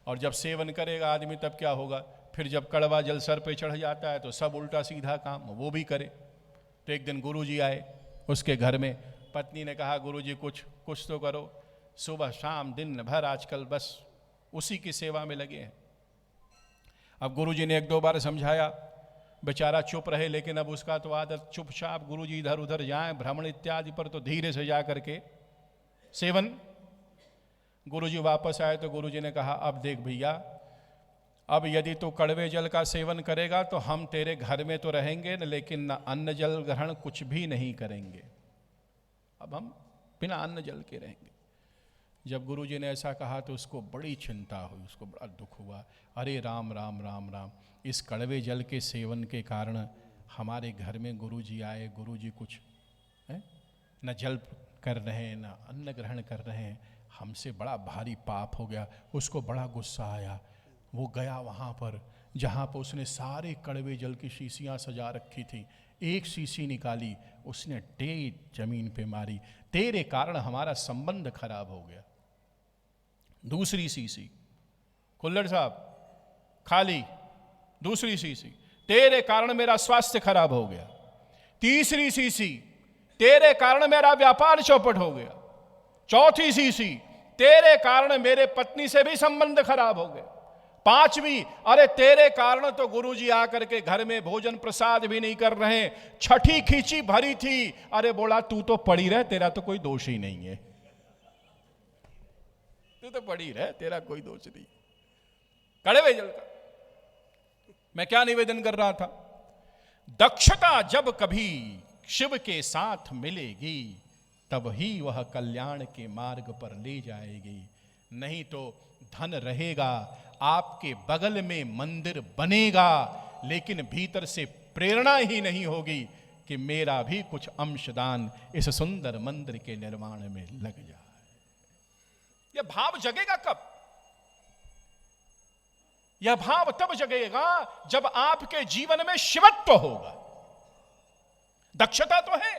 और जब सेवन करेगा आदमी तब क्या होगा, फिर जब कड़वा जल सर पे चढ़ जाता है तो सब उल्टा सीधा काम वो भी करे। तो एक दिन गुरुजी आए उसके घर में, पत्नी ने कहा गुरुजी कुछ तो करो, सुबह शाम दिन भर आजकल बस उसी की सेवा में लगे हैं। अब गुरुजी ने एक दो बार समझाया, बेचारा चुप रहे, लेकिन अब उसका तो आदत चुपचाप गुरुजी इधर उधर जाएं भ्रमण इत्यादि पर तो धीरे से जा करके सेवन। गुरुजी वापस आए तो गुरुजी ने कहा अब देख भैया, अब यदि तू कड़वे जल का सेवन करेगा तो हम तेरे घर में तो रहेंगे न, लेकिन न अन्न जल ग्रहण कुछ भी नहीं करेंगे, अब हम बिना अन्न जल के रहेंगे। जब गुरुजी ने ऐसा कहा तो उसको बड़ी चिंता हुई, उसको बड़ा दुख हुआ। अरे राम राम राम राम, इस कड़वे जल के सेवन के कारण हमारे घर में गुरुजी आए, गुरुजी कुछ न जल कर रहे हैं न अन्न ग्रहण कर रहे हैं, हमसे बड़ा भारी पाप हो गया। उसको बड़ा गुस्सा आया, वो गया वहाँ पर जहाँ पर उसने सारे कड़वे जल की शीशियाँ सजा रखी थी, एक शीशी निकाली, उसने टेट जमीन पे मारी, तेरे कारण हमारा संबंध खराब हो गया। दूसरी शीशी, कुल्लड़ साहब खाली, दूसरी शीशी, तेरे कारण मेरा स्वास्थ्य खराब हो गया। तीसरी शीशी, तेरे कारण मेरा व्यापार चौपट हो गया। चौथी शीशी, तेरे कारण मेरे पत्नी से भी संबंध खराब हो गए। पांचवी, अरे तेरे कारण तो गुरुजी आकर के घर में भोजन प्रसाद भी नहीं कर रहे। छठी खींची भरी थी, अरे बोला तू तो पड़ी रह, तेरा तो कोई दोष ही नहीं है, तू तो पड़ी रह, तेरा कोई दोष नहीं। कड़वे जल का मैं क्या निवेदन कर रहा था, दक्षता जब कभी शिव के साथ मिलेगी तब ही वह कल्याण के मार्ग पर ले जाएगी। नहीं तो धन रहेगा, आपके बगल में मंदिर बनेगा, लेकिन भीतर से प्रेरणा ही नहीं होगी कि मेरा भी कुछ अंशदान इस सुंदर मंदिर के निर्माण में लग जाए। यह भाव जगेगा कब? यह भाव तब जगेगा जब आपके जीवन में शिवत्व होगा। दक्षता तो है,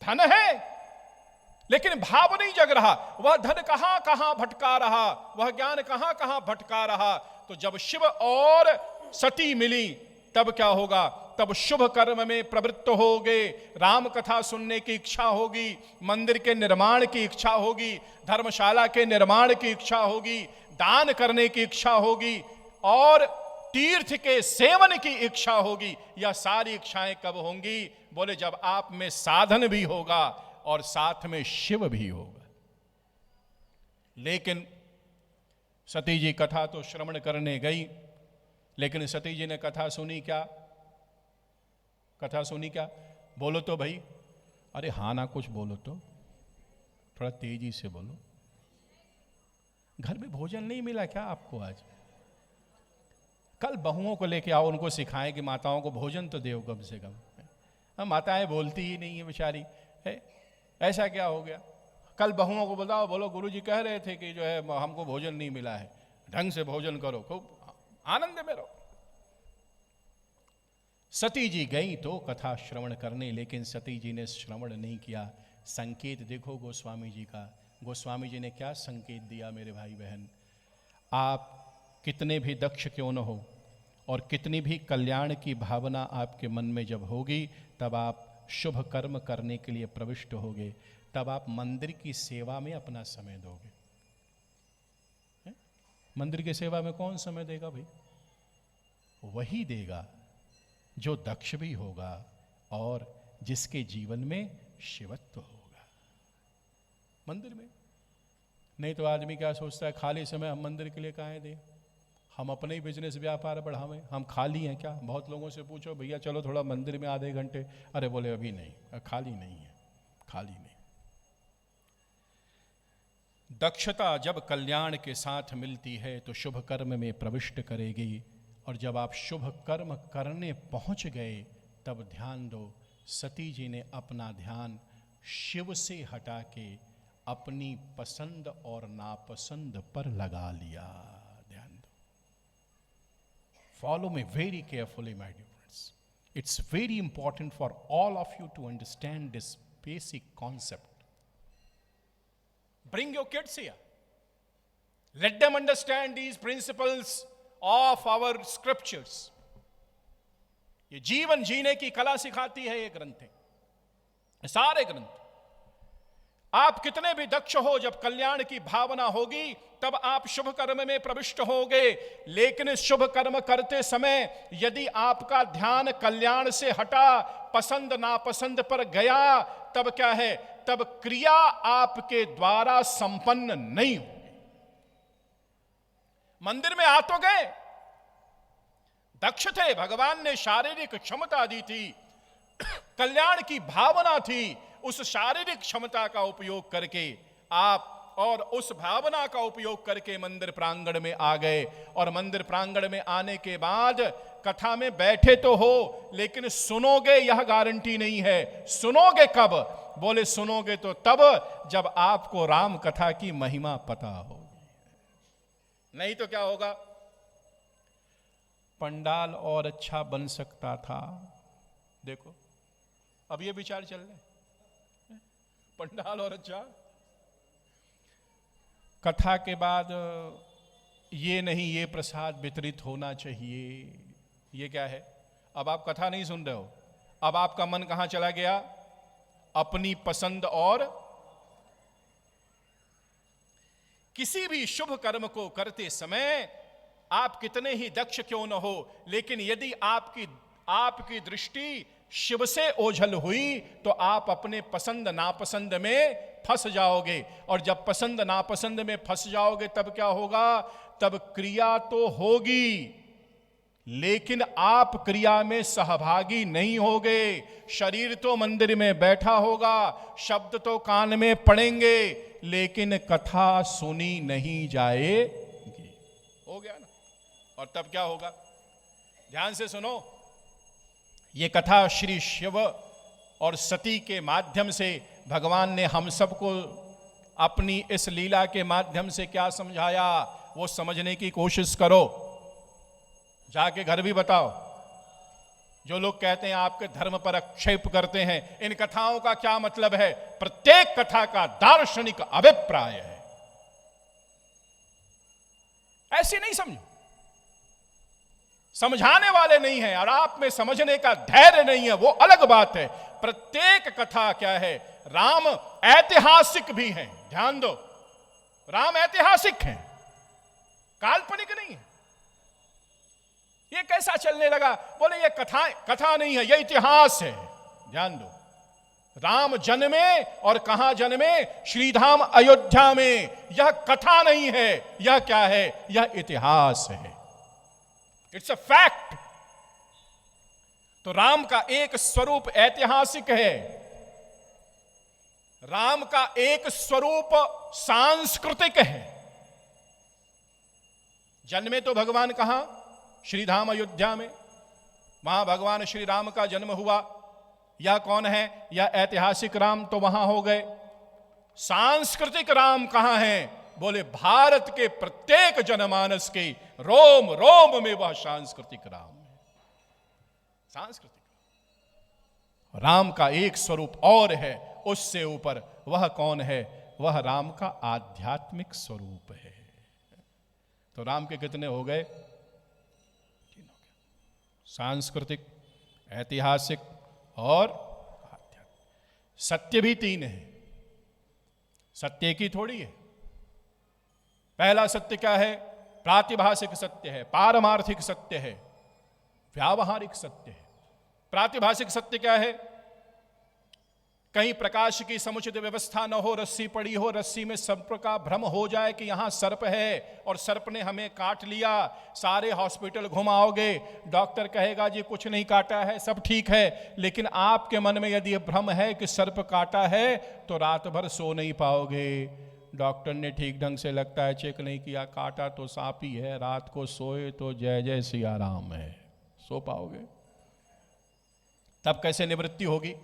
धन है, लेकिन भाव नहीं जग रहा। वह धन कहां कहां भटका रहा, वह ज्ञान कहां कहां भटका रहा। तो जब शिव और सती मिली तब क्या होगा, तब शुभ कर्म में प्रवृत्त होगे, राम कथा सुनने की इच्छा होगी, मंदिर के निर्माण की इच्छा होगी, धर्मशाला के निर्माण की इच्छा होगी, दान करने की इच्छा होगी और तीर्थ के सेवन की इच्छा होगी। यह सारी इच्छाएं कब होंगी? बोले जब आप में साधन भी होगा और साथ में शिव भी होगा। लेकिन सती जी कथा तो श्रवण करने गई, लेकिन सती जी ने कथा सुनी क्या? कथा सुनी क्या? बोलो तो भाई, अरे हाँ ना कुछ बोलो तो, थोड़ा तेजी से बोलो। घर में भोजन नहीं मिला क्या आपको आज? कल बहुओं को लेके आओ, उनको सिखाएं कि माताओं को भोजन तो दो कम से कम। हम माताएं बोलती ही नहीं है बेचारी है, ऐसा क्या हो गया? कल बहुओं को बताओ, बोलो गुरुजी कह रहे थे कि जो है हमको भोजन नहीं मिला है, ढंग से भोजन करो, खूब आनंद में रहो। सती जी गई तो कथा श्रवण करने, लेकिन सती जी ने श्रवण नहीं किया। संकेत देखो गोस्वामी जी का, गोस्वामी जी ने क्या संकेत दिया मेरे भाई बहन। आप कितने भी दक्ष क्यों न हो और कितनी भी कल्याण की भावना आपके मन में जब होगी, तब आप शुभ कर्म करने के लिए प्रविष्ट होगे, तब आप मंदिर की सेवा में अपना समय दोगे। मंदिर की सेवा में कौन समय देगा भाई? वही देगा जो दक्ष भी होगा और जिसके जीवन में शिवत्व होगा। मंदिर में नहीं तो आदमी क्या सोचता है, खाली समय हम मंदिर के लिए काहे दें, हम अपने ही बिजनेस व्यापार बढ़ावें, हम खाली हैं क्या? बहुत लोगों से पूछो भैया चलो थोड़ा मंदिर में आधे घंटे, अरे बोले अभी नहीं, खाली नहीं है, खाली नहीं। दक्षता जब कल्याण के साथ मिलती है तो शुभ कर्म में प्रविष्ट करेगी, और जब आप शुभ कर्म करने पहुंच गए तब ध्यान दो, सती जी ने अपना ध्यान शिव से हटा के अपनी पसंद और नापसंद पर लगा लिया। ध्यान दो, follow me very carefully my dear friends. It's very important for all of you to understand this basic concept. Bring your kids here. Let them understand these principles of our scriptures. ये जीवन जीने की कला सिखाती है ये ग्रंथ, सारे ग्रंथ। आप कितने भी दक्ष हो, जब कल्याण की भावना होगी तब आप शुभ कर्म में प्रविष्ट होगे। लेकिन शुभ कर्म करते समय यदि आपका ध्यान कल्याण से हटा, पसंद नापसंद पर गया, तब क्या है, तब क्रिया आपके द्वारा संपन्न नहीं होगी। मंदिर में आ तो गए, दक्ष थे, भगवान ने शारीरिक क्षमता दी थी, कल्याण की भावना थी, उस शारीरिक क्षमता का उपयोग करके आप और उस भावना का उपयोग करके मंदिर प्रांगण में आ गए। और मंदिर प्रांगण में आने के बाद कथा में बैठे तो हो, लेकिन सुनोगे यह गारंटी नहीं है। सुनोगे कब? बोले सुनोगे तो तब जब आपको राम कथा की महिमा पता होगी, नहीं तो क्या होगा, पंडाल और अच्छा बन सकता था। देखो अब ये विचार चल रहे, पंडाल और अच्छा, कथा के बाद ये नहीं ये प्रसाद वितरित होना चाहिए। ये क्या है? अब आप कथा नहीं सुन रहे हो, अब आपका मन कहां चला गया? अपनी पसंद। और किसी भी शुभ कर्म को करते समय आप कितने ही दक्ष क्यों न हो, लेकिन यदि आपकी दृष्टि शिव से ओझल हुई तो आप अपने पसंद नापसंद में फंस जाओगे। और जब पसंद नापसंद में फंस जाओगे तब क्या होगा? तब क्रिया तो होगी, लेकिन आप क्रिया में सहभागी नहीं होगे। शरीर तो मंदिर में बैठा होगा, शब्द तो कान में पड़ेंगे, लेकिन कथा सुनी नहीं जाएगी। हो गया ना? और तब क्या होगा? ध्यान से सुनो, ये कथा श्री शिव और सती के माध्यम से भगवान ने हम सबको अपनी इस लीला के माध्यम से क्या समझाया, वो समझने की कोशिश करो। जाके घर भी बताओ। जो लोग कहते हैं आपके धर्म पर आक्षेप करते हैं, इन कथाओं का क्या मतलब है? प्रत्येक कथा का दार्शनिक अभिप्राय है। ऐसे नहीं समझो, समझाने वाले नहीं है और आप में समझने का धैर्य नहीं है, वो अलग बात है। प्रत्येक कथा क्या है? राम ऐतिहासिक भी है। ध्यान दो, राम ऐतिहासिक है, काल्पनिक नहीं है। ये कैसा चलने लगा? बोले ये कथा नहीं है, ये इतिहास है। ध्यान दो, राम जन्मे और कहां जन्मे? श्रीधाम अयोध्या में। यह कथा नहीं है, यह क्या है? यह इतिहास है। It's a fact. तो राम का एक स्वरूप ऐतिहासिक है, राम का एक स्वरूप सांस्कृतिक है। जन्मे तो भगवान कहां? श्रीधाम अयोध्या में। वहां भगवान श्री राम का जन्म हुआ। यह कौन है? यह ऐतिहासिक राम तो वहां हो गए। सांस्कृतिक राम कहां है? बोले भारत के प्रत्येक जनमानस के रोम रोम में वह सांस्कृतिक राम है। सांस्कृतिक राम का एक स्वरूप और है उससे ऊपर। वह कौन है? वह राम का आध्यात्मिक स्वरूप है। तो राम के कितने हो गए? 3 हो गए, सांस्कृतिक, ऐतिहासिक और आध्यात्मिक। सत्य भी 3 है, सत्य की थोड़ी है। पहला सत्य क्या है? प्रातिभाषिक सत्य है, पारमार्थिक सत्य है, व्यावहारिक सत्य है। प्रातिभाषिक सत्य क्या है? कहीं प्रकाश की समुचित व्यवस्था न हो, रस्सी पड़ी हो, रस्सी में सर्प का भ्रम हो जाए कि यहां सर्प है और सर्प ने हमें काट लिया। सारे हॉस्पिटल घुमाओगे, डॉक्टर कहेगा जी कुछ नहीं काटा है, सब ठीक है, लेकिन आपके मन में यदि भ्रम है कि सर्प काटा है तो रात भर सो नहीं पाओगे। डॉक्टर ने ठीक ढंग से लगता है चेक नहीं किया, काटा तो सांप ही है, रात को सोए तो जय जय सिया राम है, सो पाओगे? तब कैसे निवृत्ति होगी?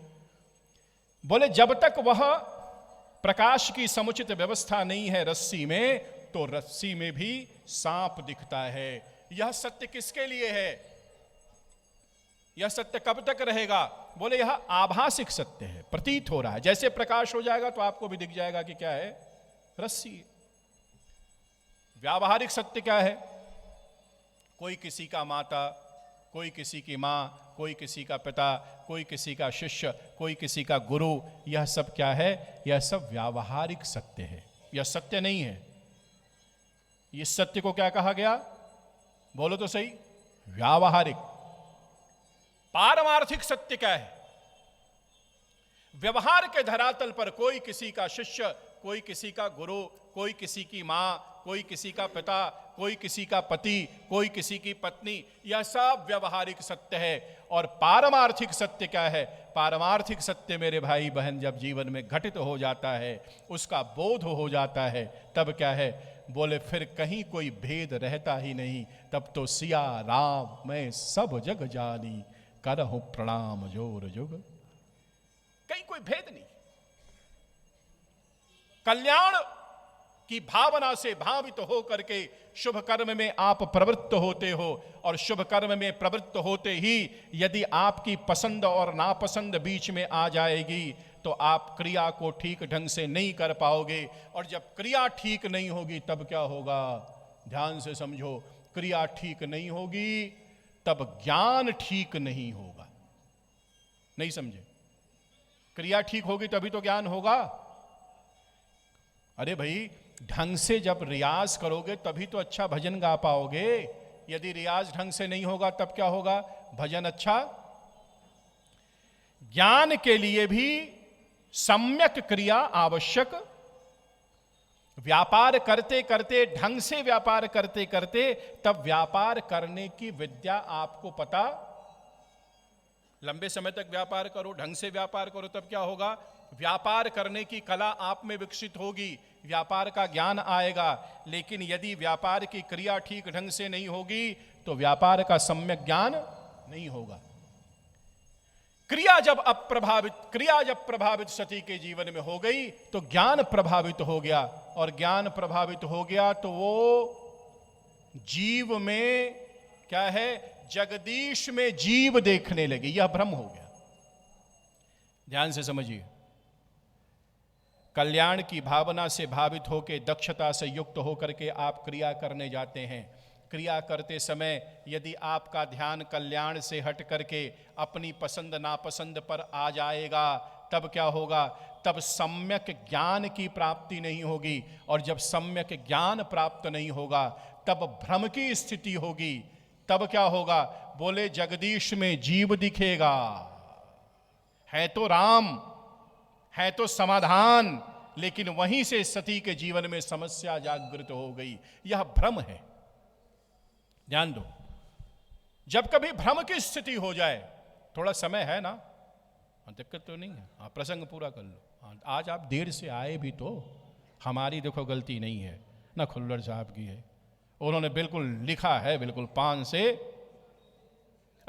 बोले जब तक वह प्रकाश की समुचित व्यवस्था नहीं है रस्सी में, तो रस्सी में भी सांप दिखता है। यह सत्य किसके लिए है? यह सत्य कब तक रहेगा? बोले यह आभासिक सत्य है, प्रतीत हो रहा है। जैसे प्रकाश हो जाएगा तो आपको भी दिख जाएगा कि क्या है, रस्सी है। व्यावहारिक सत्य क्या है? कोई किसी का माता, कोई किसी की माँ, कोई किसी का पिता, कोई किसी का शिष्य, कोई किसी का गुरु, यह सब क्या है? यह सब व्यावहारिक सत्य है। यह सत्य नहीं है। इस सत्य को क्या कहा गया? बोलो तो सही। व्यावहारिक। पारमार्थिक सत्य क्या है? व्यवहार के धरातल पर कोई किसी का शिष्य, कोई किसी का गुरु, कोई किसी की मां, कोई किसी का पिता, कोई किसी का पति, कोई किसी की पत्नी, यह सब व्यवहारिक सत्य है। और पारमार्थिक सत्य क्या है? पारमार्थिक सत्य मेरे भाई बहन जब जीवन में घटित हो जाता है, उसका बोध हो जाता है, तब क्या है? बोले फिर कहीं कोई भेद रहता ही नहीं। तब तो सिया राम मैं सब जग जानी, करहूं प्रणाम जोर जुग। कहीं कोई भेद नहीं। कल्याण की भावना से भावित हो करके शुभ कर्म में आप प्रवृत्त होते हो, और शुभ कर्म में प्रवृत्त होते ही यदि आपकी पसंद और नापसंद बीच में आ जाएगी तो आप क्रिया को ठीक ढंग से नहीं कर पाओगे। और जब क्रिया ठीक नहीं होगी तब क्या होगा? ध्यान से समझो। क्रिया ठीक नहीं होगी तब ज्ञान ठीक नहीं होगा। नहीं समझे? क्रिया ठीक होगी तभी तो ज्ञान होगा। अरे भाई, ढंग से जब रियाज करोगे तभी तो अच्छा भजन गा पाओगे। यदि रियाज ढंग से नहीं होगा तब क्या होगा? भजन अच्छा। ज्ञान के लिए भी सम्यक क्रिया आवश्यक। व्यापार करते करते, ढंग से व्यापार करते करते, तब व्यापार करने की विद्या आपको पता। लंबे समय तक व्यापार करो, ढंग से व्यापार करो, तब क्या होगा? व्यापार करने की कला आप में विकसित होगी, व्यापार का ज्ञान आएगा। लेकिन यदि व्यापार की क्रिया ठीक ढंग से नहीं होगी तो व्यापार का सम्यक ज्ञान नहीं होगा। क्रिया जब प्रभावित सती के जीवन में हो गई तो ज्ञान प्रभावित हो गया, और ज्ञान प्रभावित हो गया तो वो जीव में क्या है? जगदीश में जीव देखने लगी। यह भ्रम हो गया। ध्यान से समझिए। कल्याण की भावना से भावित होकर, दक्षता से युक्त होकर के आप क्रिया करने जाते हैं। क्रिया करते समय यदि आपका ध्यान कल्याण से हट करके अपनी पसंद नापसंद पर आ जाएगा, तब क्या होगा? तब सम्यक ज्ञान की प्राप्ति नहीं होगी, और जब सम्यक ज्ञान प्राप्त नहीं होगा तब भ्रम की स्थिति होगी। तब क्या होगा? बोले जगदीश में जीव दिखेगा, है तो राम, है तो समाधान, लेकिन वहीं से सती के जीवन में समस्या जागृत हो गई। यह भ्रम है। ध्यान दो। जब कभी भ्रम की स्थिति हो जाए, थोड़ा समय है ना, दिक्कत तो नहीं है, हाँ प्रसंग पूरा कर लो। आज आप देर से आए भी तो हमारी देखो गलती नहीं है ना, खुल्लर साहब की है। उन्होंने बिल्कुल लिखा है, बिल्कुल पान से।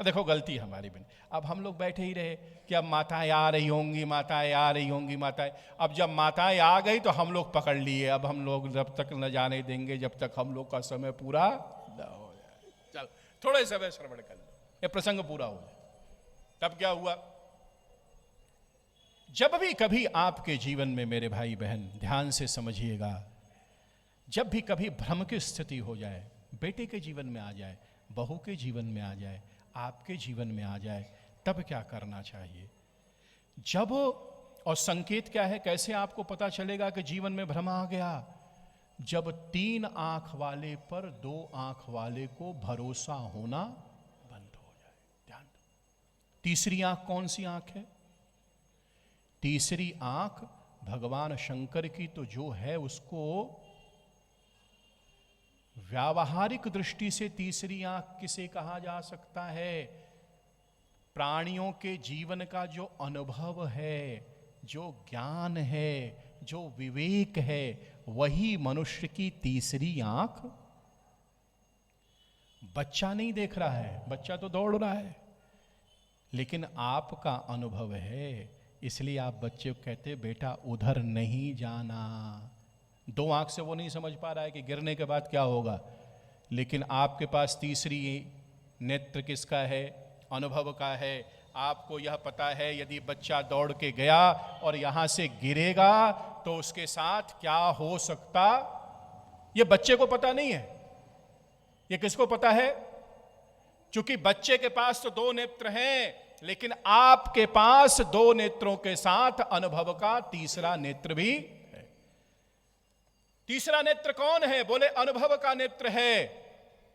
देखो गलती हमारी भी। अब हम लोग बैठे ही रहे कि अब माताएं आ रही होंगी, माताएं आ रही होंगी, माताएं। अब जब माताएं आ गई तो हम लोग पकड़ लिए। अब हम लोग जब तक न जाने देंगे जब तक हम लोग का समय पूरा न हो जाए। चल थोड़े समय श्रवण कर लो, ये प्रसंग पूरा हो जाए। तब क्या हुआ? जब भी कभी आपके जीवन में मेरे भाई बहन ध्यान से समझिएगा, जब भी कभी भ्रम की स्थिति हो जाए, बेटे के जीवन में आ जाए, बहू के जीवन में आ जाए, आपके जीवन में आ जाए, तब क्या करना चाहिए? जब, और संकेत क्या है, कैसे आपको पता चलेगा कि जीवन में भ्रम आ गया? जब 3 आंख वाले पर 2 आंख वाले को भरोसा होना बंद हो जाए। ध्यान दो। तीसरी आंख कौन सी आंख है? तीसरी आंख भगवान शंकर की तो जो है, उसको व्यावहारिक दृष्टि से तीसरी आंख किसे कहा जा सकता है? प्राणियों के जीवन का जो अनुभव है, जो ज्ञान है, जो विवेक है, वही मनुष्य की तीसरी आंख। बच्चा नहीं देख रहा है, बच्चा तो दौड़ रहा है, लेकिन आपका अनुभव है, इसलिए आप बच्चे को कहते बेटा उधर नहीं जाना। 2 आंख से वो नहीं समझ पा रहा है कि गिरने के बाद क्या होगा, लेकिन आपके पास तीसरी नेत्र किसका है? अनुभव का है। आपको यह पता है यदि बच्चा दौड़ के गया और यहां से गिरेगा तो उसके साथ क्या हो सकता, यह बच्चे को पता नहीं है। यह किसको पता है? क्योंकि बच्चे के पास तो 2 नेत्र हैं, लेकिन आपके पास 2 नेत्रों के साथ अनुभव का तीसरा नेत्र भी है। तीसरा नेत्र कौन है? बोले अनुभव का नेत्र है।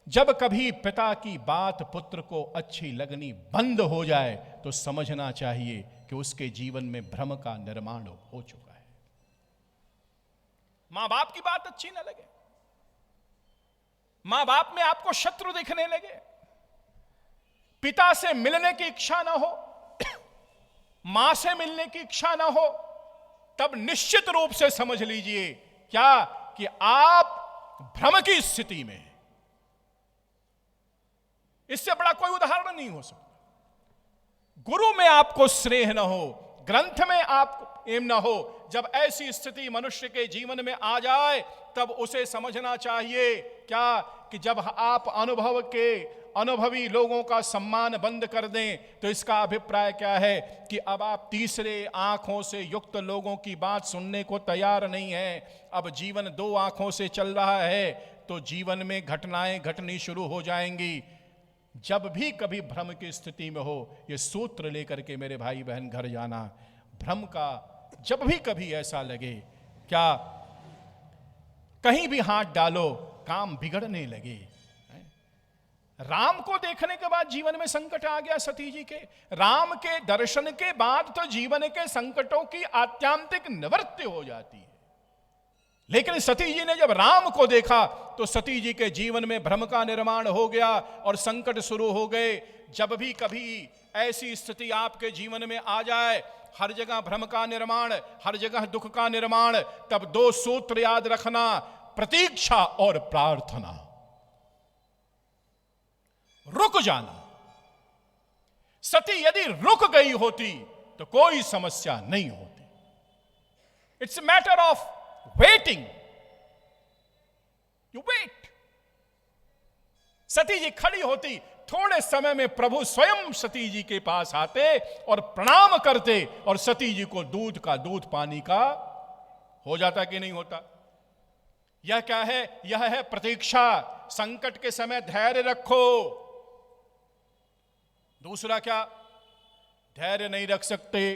जब कभी पिता की बात पुत्र को अच्छी लगनी बंद हो जाए तो समझना चाहिए कि उसके जीवन में भ्रम का निर्माण हो चुका है। मां बाप की बात अच्छी ना लगे, मां बाप में आपको शत्रु दिखने लगे, पिता से मिलने की इच्छा ना हो, मां से मिलने की इच्छा ना हो, तब निश्चित रूप से समझ लीजिए क्या कि आप भ्रम की स्थिति में हैं। इससे बड़ा कोई उदाहरण नहीं हो सकता। गुरु में आपको स्नेह न हो, ग्रंथ में आपको प्रेम न हो, जब ऐसी स्थिति मनुष्य के जीवन में आ जाए तब उसे समझना चाहिए क्या कि जब आप अनुभवी लोगों का सम्मान बंद कर दें तो इसका अभिप्राय क्या है कि अब आप तीसरे आंखों से युक्त लोगों की बात सुनने को तैयार नहीं है। अब जीवन 2 आंखों से चल रहा है तो जीवन में घटनाएं घटनी शुरू हो जाएंगी। जब भी कभी भ्रम की स्थिति में हो, यह सूत्र लेकर के मेरे भाई बहन घर जाना। भ्रम का जब भी कभी ऐसा लगे, क्या कहीं भी हाथ डालो काम बिगड़ने लगे। राम को देखने के बाद जीवन में संकट आ गया सती जी के। राम के दर्शन के बाद तो जीवन के संकटों की आत्यांतिक निवृत्ति हो जाती है, लेकिन सती जी ने जब राम को देखा तो सती जी के जीवन में भ्रम का निर्माण हो गया और संकट शुरू हो गए। जब भी कभी ऐसी स्थिति आपके जीवन में आ जाए, हर जगह भ्रम का निर्माण, हर जगह दुख का निर्माण, तब 2 सूत्र याद रखना, प्रतीक्षा और प्रार्थना। रुक जाना। सती यदि रुक गई होती तो कोई समस्या नहीं होती। It's a matter of waiting. You wait. Sati ji खड़ी होती, थोड़े समय में प्रभु स्वयं सती जी के पास आते और प्रणाम करते और सती जी को दूध का दूध पानी का हो जाता कि नहीं होता। यह क्या है? यह है प्रतीक्षा। संकट के समय धैर्य रखो। दूसरा क्या? धैर्य नहीं रख सकते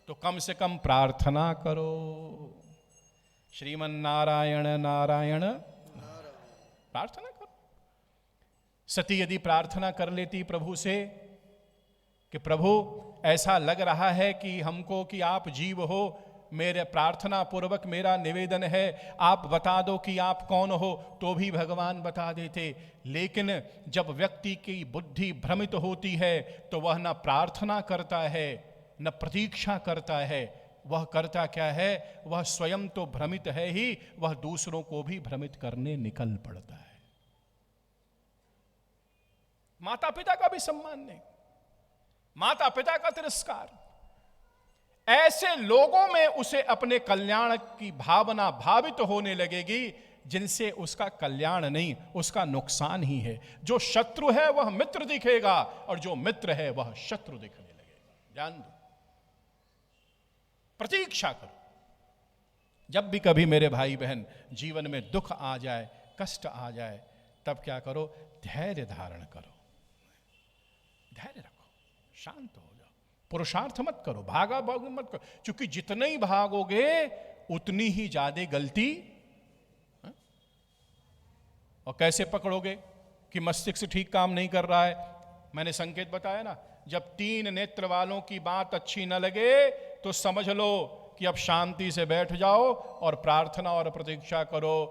तो कम से कम प्रार्थना करो। श्रीमन नारायण नारायण प्रार्थना करो। सती यदि प्रार्थना कर लेती प्रभु से कि प्रभु ऐसा लग रहा है कि हमको कि आप जीव हो, मेरे प्रार्थना पूर्वक मेरा निवेदन है आप बता दो कि आप कौन हो, तो भी भगवान बता देते। लेकिन जब व्यक्ति की बुद्धि भ्रमित होती है तो वह न प्रार्थना करता है न प्रतीक्षा करता है। वह करता क्या है? वह स्वयं तो भ्रमित है ही, वह दूसरों को भी भ्रमित करने निकल पड़ता है। माता पिता का भी सम्मान नहीं, माता पिता का तिरस्कार। ऐसे लोगों में उसे अपने कल्याण की भावना भावित होने लगेगी जिनसे उसका कल्याण नहीं, उसका नुकसान ही है। जो शत्रु है वह मित्र दिखेगा और जो मित्र है वह शत्रु दिखने लगेगा। ध्यान दो, प्रतीक्षा करो। जब भी कभी मेरे भाई बहन जीवन में दुख आ जाए, कष्ट आ जाए, तब क्या करो? धैर्य धारण करो, धैर्य रखो, शांत हो जाओ, पुरुषार्थ मत करो, भागा भाग मत करो। क्योंकि जितने ही भागोगे उतनी ही ज्यादा गलती। और कैसे पकड़ोगे कि मस्तिष्क ठीक काम नहीं कर रहा है? मैंने संकेत बताया ना, जब 3 नेत्र वालों की बात अच्छी न लगे तो समझ लो कि अब शांति से बैठ जाओ और प्रार्थना और प्रतीक्षा करो।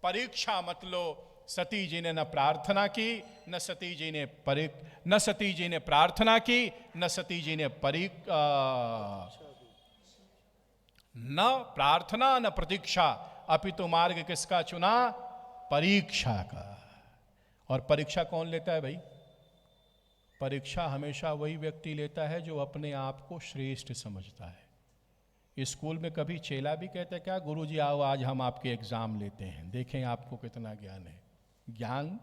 परीक्षा मत लो। सती जी ने न प्रार्थना की, न सती जी ने प्रार्थना की, न सती जी ने न प्रार्थना न प्रतीक्षा, अपितु मार्ग किसका चुना? परीक्षा का। और परीक्षा कौन लेता है भाई? परीक्षा हमेशा वही व्यक्ति लेता है जो अपने आप को श्रेष्ठ समझता है। स्कूल में कभी चेला भी कहता है क्या, गुरुजी आओ आज हम आपके एग्जाम लेते हैं, देखें आपको कितना ज्ञान है। ज्ञान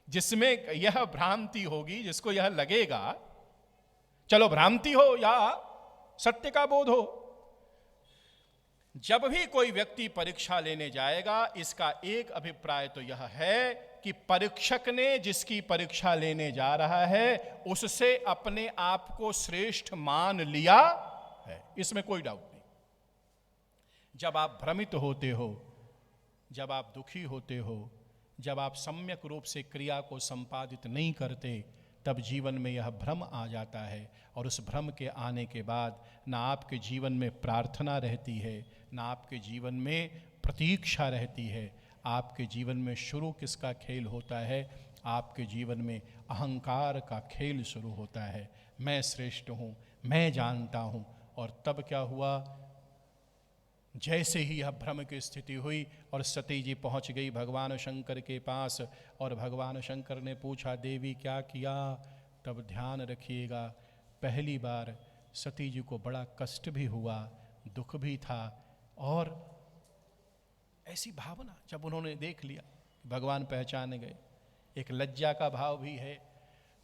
जिसमें यह भ्रांति होगी, जिसको यह लगेगा, चलो भ्रांति हो या सत्य का बोध हो, जब भी कोई व्यक्ति परीक्षा लेने जाएगा, इसका एक अभिप्राय तो यह है कि परीक्षक ने जिसकी परीक्षा लेने जा रहा है उससे अपने आप को श्रेष्ठ मान लिया है, इसमें कोई डाउट नहीं। जब आप भ्रमित होते हो, जब आप दुखी होते हो, जब आप सम्यक रूप से क्रिया को संपादित नहीं करते, तब जीवन में यह भ्रम आ जाता है। और उस भ्रम के आने के बाद ना आपके जीवन में प्रार्थना रहती है, ना आपके जीवन में प्रतीक्षा रहती है। आपके जीवन में शुरू किसका खेल होता है? आपके जीवन में अहंकार का खेल शुरू होता है। मैं श्रेष्ठ हूँ, मैं जानता हूँ। और तब क्या हुआ? जैसे ही यह भ्रम की स्थिति हुई और सती जी पहुंच गई भगवान शंकर के पास, और भगवान शंकर ने पूछा, देवी क्या किया? तब ध्यान रखिएगा, पहली बार सती जी को बड़ा कष्ट भी हुआ, दुख भी था, और ऐसी भावना जब उन्होंने देख लिया भगवान पहचाने गए, एक लज्जा का भाव भी है।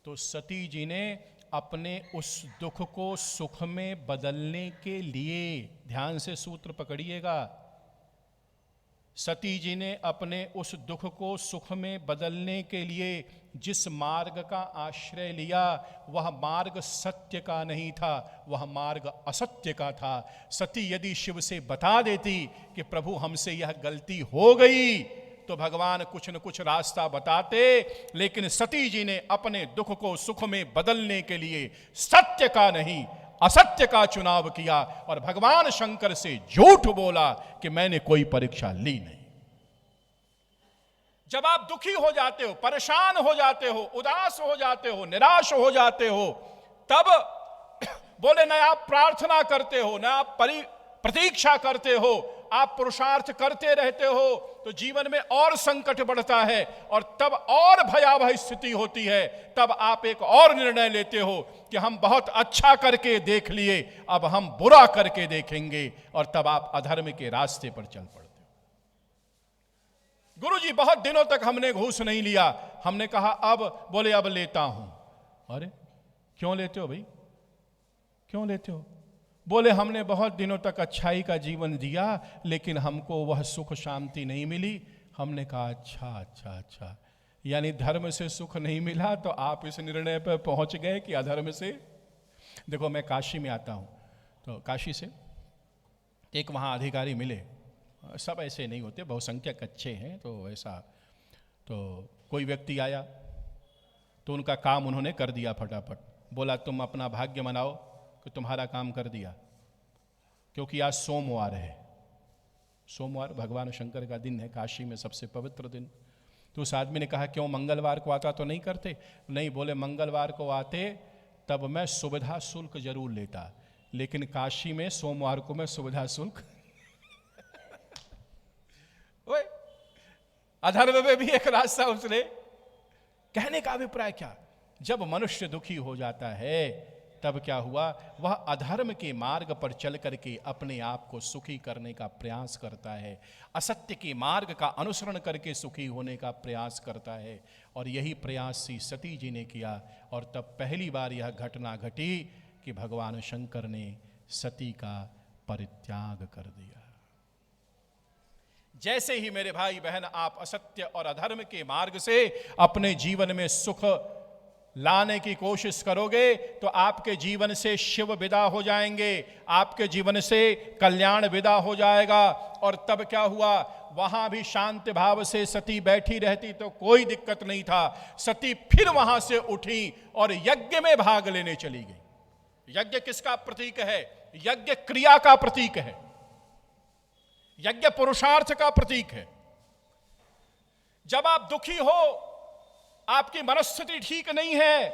तो सती जी ने अपने उस दुख को सुख में बदलने के लिए, ध्यान से सूत्र पकड़िएगा, सती जी ने अपने उस दुख को सुख में बदलने के लिए जिस मार्ग का आश्रय लिया, वह मार्ग सत्य का नहीं था, वह मार्ग असत्य का था। सती यदि शिव से बता देती कि प्रभु हमसे यह गलती हो गई, तो भगवान कुछ न कुछ रास्ता बताते, लेकिन सती जी ने अपने दुख को सुख में बदलने के लिए सत्य का नहीं असत्य का चुनाव किया, और भगवान शंकर से झूठ बोला कि मैंने कोई परीक्षा ली नहीं। जब आप दुखी हो जाते हो, परेशान हो जाते हो, उदास हो जाते हो, निराश हो जाते हो, तब बोले न आप प्रार्थना करते हो, न आप प्रतीक्षा करते हो, आप पुरुषार्थ करते रहते हो, तो जीवन में और संकट बढ़ता है, और तब और भयावह स्थिति होती है। तब आप एक और निर्णय लेते हो कि हम बहुत अच्छा करके देख लिए, अब हम बुरा करके देखेंगे, और तब आप अधर्म के रास्ते पर चल पड़ते हो। गुरुजी बहुत दिनों तक हमने घूस नहीं लिया, हमने कहा अब, बोले अब लेता हूं। अरे क्यों लेते हो भाई, क्यों लेते हो? बोले हमने बहुत दिनों तक अच्छाई का जीवन दिया, लेकिन हमको वह सुख शांति नहीं मिली। हमने कहा अच्छा अच्छा अच्छा, यानी धर्म से सुख नहीं मिला, तो आप इस निर्णय पर पहुंच गए कि अधर्म से। देखो मैं काशी में आता हूं, तो काशी से एक वहां अधिकारी मिले, सब ऐसे नहीं होते, बहुसंख्यक अच्छे हैं, तो ऐसा, तो कोई व्यक्ति आया तो उनका काम उन्होंने कर दिया फटाफट। बोला तुम अपना भाग्य मनाओ कि तुम्हारा काम कर दिया, क्योंकि आज सोमवार है, सोमवार भगवान शंकर का दिन है, काशी में सबसे पवित्र दिन। तो उस आदमी ने कहा क्यों मंगलवार को आता तो नहीं करते? नहीं, बोले मंगलवार को आते तब मैं सुविधा शुल्क जरूर लेता, लेकिन काशी में सोमवार को मैं सुविधा शुल्क अधर्म में भी एक रास्ता उसने। कहने का अभिप्राय क्या? जब मनुष्य दुखी हो जाता है तब क्या हुआ? वह अधर्म के मार्ग पर चल करके अपने आप को सुखी करने का प्रयास करता है, असत्य के मार्ग का अनुसरण करके सुखी होने का प्रयास करता है। और यही प्रयास सी सती जी ने किया, और तब पहली बार यह घटना घटी कि भगवान शंकर ने सती का परित्याग कर दिया। जैसे ही मेरे भाई बहन आप असत्य और अधर्म के मार्ग से अपने जीवन में सुख लाने की कोशिश करोगे, तो आपके जीवन से शिव विदा हो जाएंगे, आपके जीवन से कल्याण विदा हो जाएगा। और तब क्या हुआ? वहां भी शांत भाव से सती बैठी रहती तो कोई दिक्कत नहीं था। सती फिर वहां से उठी और यज्ञ में भाग लेने चली गई। यज्ञ किसका प्रतीक है? यज्ञ क्रिया का प्रतीक है, यज्ञ पुरुषार्थ का प्रतीक है। जब आप दुखी हो, आपकी मनस्थिति ठीक नहीं है,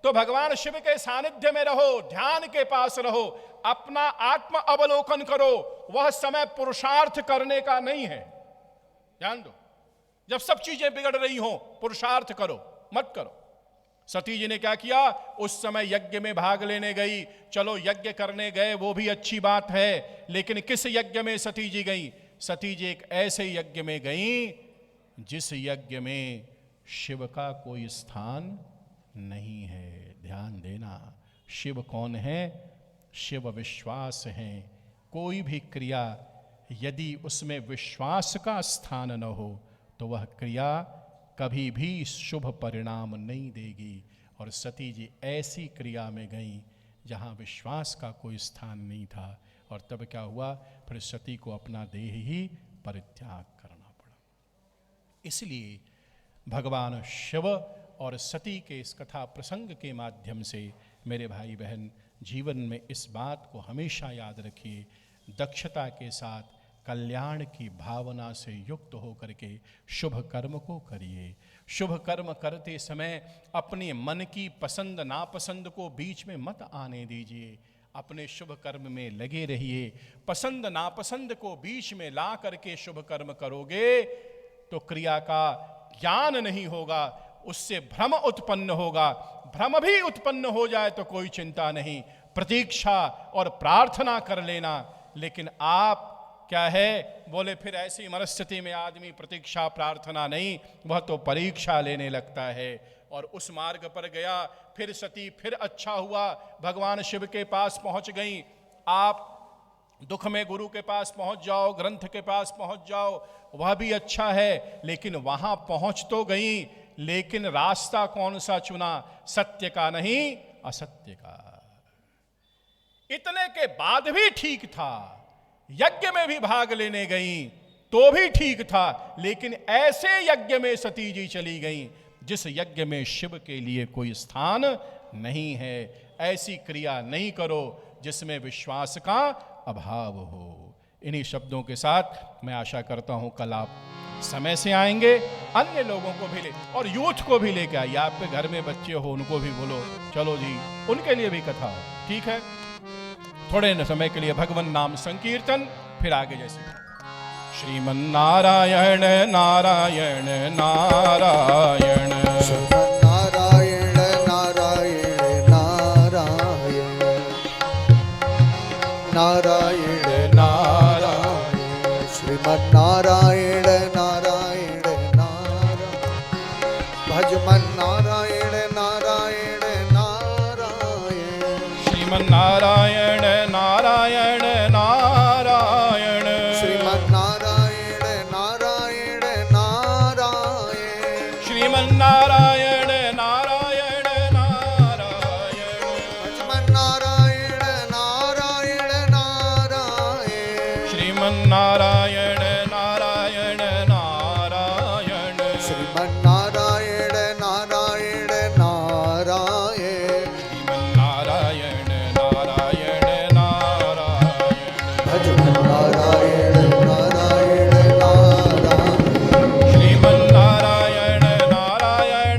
तो भगवान शिव के सानिध्य में रहो, ध्यान के पास रहो, अपना आत्म अवलोकन करो। वह समय पुरुषार्थ करने का नहीं है, ध्यान दो। जब सब चीजें बिगड़ रही हो, पुरुषार्थ करो, मत करो। सती जी ने क्या किया? उस समय यज्ञ में भाग लेने गई। चलो यज्ञ करने गए, वो भी अच्छी बात है, लेकिन किस यज्ञ में सती जी गई? सती जी एक ऐसे यज्ञ में गई जिस यज्ञ में शिव का कोई स्थान नहीं है। ध्यान देना, शिव कौन है? शिव विश्वास है, कोई भी क्रिया यदि उसमें विश्वास का स्थान न हो तो वह क्रिया कभी भी शुभ परिणाम नहीं देगी। और सती जी ऐसी क्रिया में गई जहाँ विश्वास का कोई स्थान नहीं था, और तब क्या हुआ, फिर सती को अपना देह ही परित्याग करना पड़ा। इसलिए भगवान शिव और सती के इस कथा प्रसंग के माध्यम से मेरे भाई बहन जीवन में इस बात को हमेशा याद रखिए, दक्षता के साथ कल्याण की भावना से युक्त होकर के शुभ कर्म को करिए। शुभ कर्म करते समय अपने मन की पसंद नापसंद को बीच में मत आने दीजिए। अपने शुभ कर्म में लगे रहिए। पसंद नापसंद को बीच में ला करके शुभ कर्म करोगे तो क्रिया का ज्ञान नहीं होगा, उससे भ्रम उत्पन्न होगा। भ्रम भी उत्पन्न हो जाए तो कोई चिंता नहीं, प्रतीक्षा और प्रार्थना कर लेना। लेकिन आप क्या है बोले, फिर ऐसी मनस्थिति में आदमी प्रतीक्षा प्रार्थना नहीं, वह तो परीक्षा लेने लगता है। और उस मार्ग पर गया, फिर सती फिर अच्छा हुआ, भगवान शिव के पास पहुंच गई। आप दुख में गुरु के पास पहुंच जाओ, ग्रंथ के पास पहुंच जाओ, वह भी अच्छा है। लेकिन वहां पहुंच तो गई, लेकिन रास्ता कौन सा चुना, सत्य का नहीं असत्य का। इतने के बाद भी ठीक था, यज्ञ में भी भाग लेने गई तो भी ठीक था, लेकिन ऐसे यज्ञ में सती जी चली गई जिस यज्ञ में शिव के लिए कोई स्थान नहीं है। ऐसी क्रिया नहीं करो जिसमें विश्वास का अभाव हो। इन्हीं शब्दों के साथ मैं आशा करता हूं कल आप समय से आएंगे, अन्य लोगों को भी ले और यूथ को भी लेके आइए। आपके घर में बच्चे हो उनको भी बोलो, चलो जी उनके लिए भी कथा हो, ठीक है। थोड़े न समय के लिए भगवान नाम संकीर्तन, फिर आगे जैसे श्रीमन नारायण नारायण नारायण, नारायण नारायण नारायण, नारायण नारायण, श्रीमन नारायण नारायण नारायण, भजमन नारायण नारायण नारायण, श्रीमन नारायण नारायण नारायण, श्रीमन नारायण नारायण नारायण, श्रीमन नारायण नारायण नारायण, भजमन नारायण नारायण नारायण, श्रीमन नारायण नारायण नारायण, श्रीमन नारायण नारायण नारायण, श्रीमन नारायण नारायण नारायण, भजमन नारायण नारायण नारायण, श्रीमन नारायण नारायण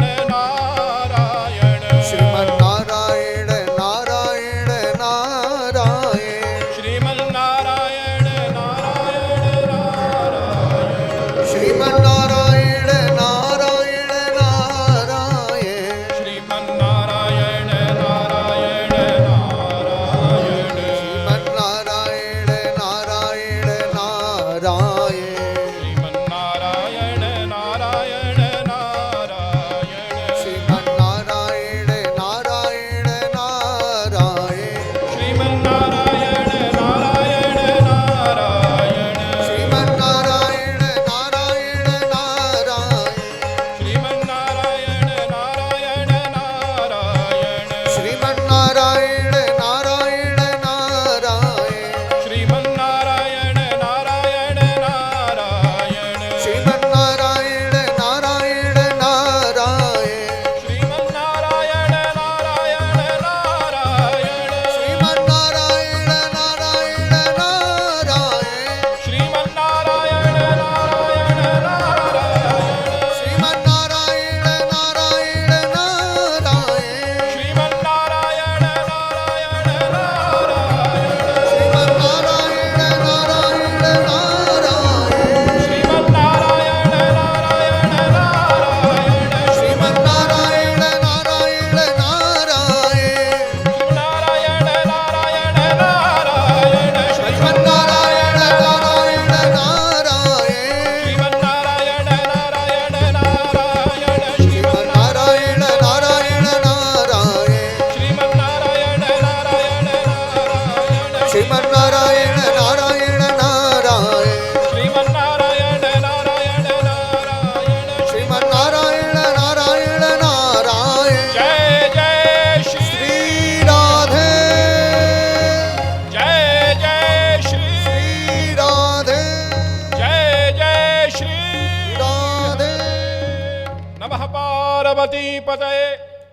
पार्वती पतये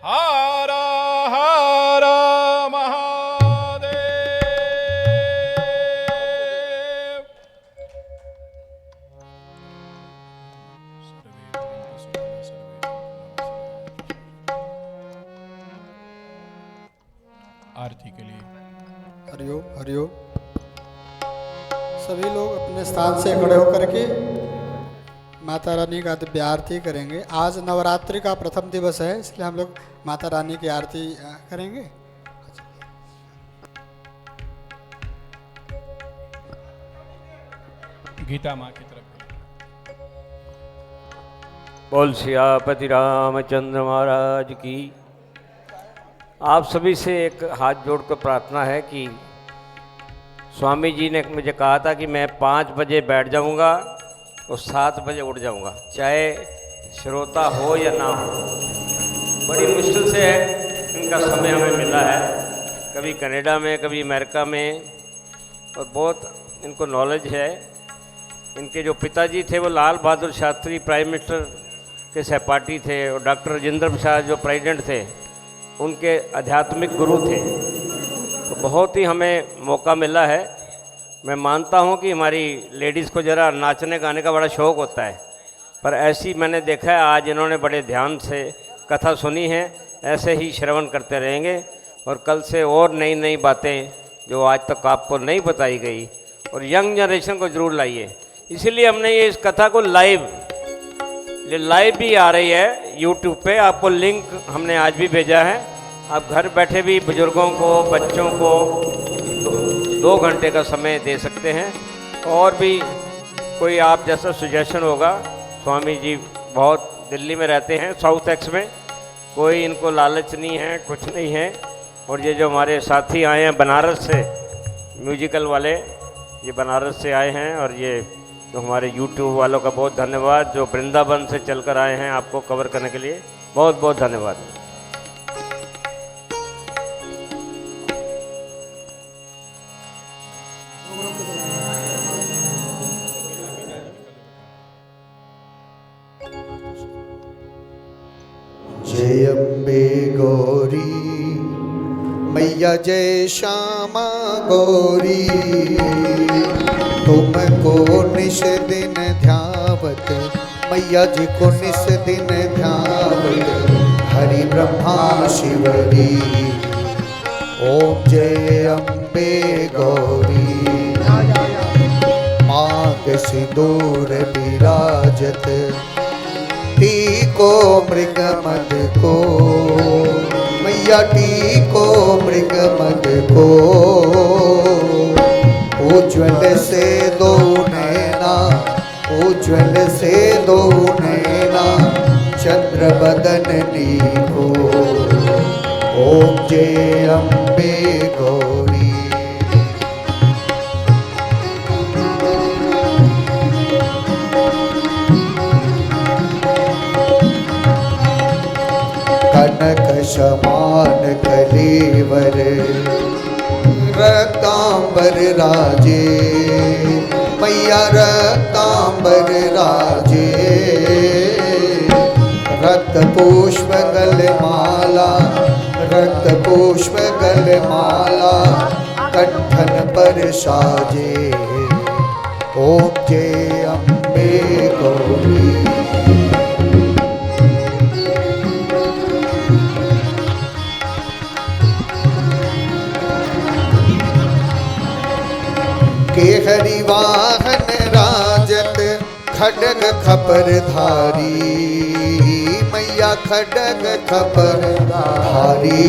हर हर महादेव। आरती के लिए हरिओम हरिओम। सभी लोग अपने स्थान से खड़े होकर के माता रानी का दिव्य आरती करेंगे। आज नवरात्रि का प्रथम दिवस है, इसलिए हम लोग माता रानी की आरती करेंगे। गीता माँ की तरफ बोल सियापति रामचंद्र महाराज की। आप सभी से एक हाथ जोड़कर प्रार्थना है कि स्वामी जी ने मुझे कहा था कि मैं 5 बजे बैठ जाऊंगा और 7 बजे उठ जाऊंगा, चाहे श्रोता हो या ना हो। बड़ी मुश्किल से इनका समय हमें मिला है, कभी कनाडा में कभी अमेरिका में, और बहुत इनको नॉलेज है। इनके जो पिताजी थे वो लाल बहादुर शास्त्री प्राइम मिनिस्टर के सहपाठी थे, और डॉक्टर राजेंद्र प्रसाद जो प्रेसिडेंट थे उनके आध्यात्मिक गुरु थे। तो बहुत ही हमें मौका मिला है। मैं मानता हूं कि हमारी लेडीज़ को ज़रा नाचने गाने का बड़ा शौक़ होता है, पर ऐसी मैंने देखा है आज इन्होंने बड़े ध्यान से कथा सुनी है। ऐसे ही श्रवण करते रहेंगे और कल से और नई नई बातें जो आज तक आपको नहीं बताई गई और यंग जनरेशन को ज़रूर लाइए। इसीलिए हमने ये इस कथा को लाइव भी आ रही है यूट्यूब पे, आपको लिंक हमने आज भी भेजा है। आप घर बैठे भी बुज़ुर्गों को बच्चों को 2 घंटे का समय दे सकते हैं। और भी कोई आप जैसा सुजेशन होगा, स्वामी जी बहुत दिल्ली में रहते हैं, साउथ एक्स में, कोई इनको लालच नहीं है, कुछ नहीं है। और ये जो हमारे साथी आए हैं बनारस से, म्यूजिकल वाले, ये बनारस से आए हैं, और ये तो हमारे YouTube वालों का बहुत धन्यवाद जो वृंदावन से चलकर आए हैं आपको कवर करने के लिए, बहुत बहुत धन्यवाद। जय अम्बे गौरी मैया, जय श्यामा गौरी, तुमको निश दिन ध्यावत, मैया जी को निश दिन ध्यावत, हरि ब्रह्मा शिवरी। ओम जय अम्बे गौरी, मांग सिंदूर विराजत, टीको मृग मद को, मैया टीको मृग मद को, उज्ज्वल से दो नैना, उज्ज्वल से दो नैना, चंद्र बदन नीको। ओम जय अम्बे गौरी। कनक समान कलेवर, रक्तांबर राजे, मैया रक्तांबर राजे, रक्त पुष्प गलमाला, रक्त पुष्प गलमाला, कंठन पर साजे। ओम जय अम्बे गौरी। केहरी वाहन राजत, खड्ग खपर धारी, मैया खड्ग खपर धारी,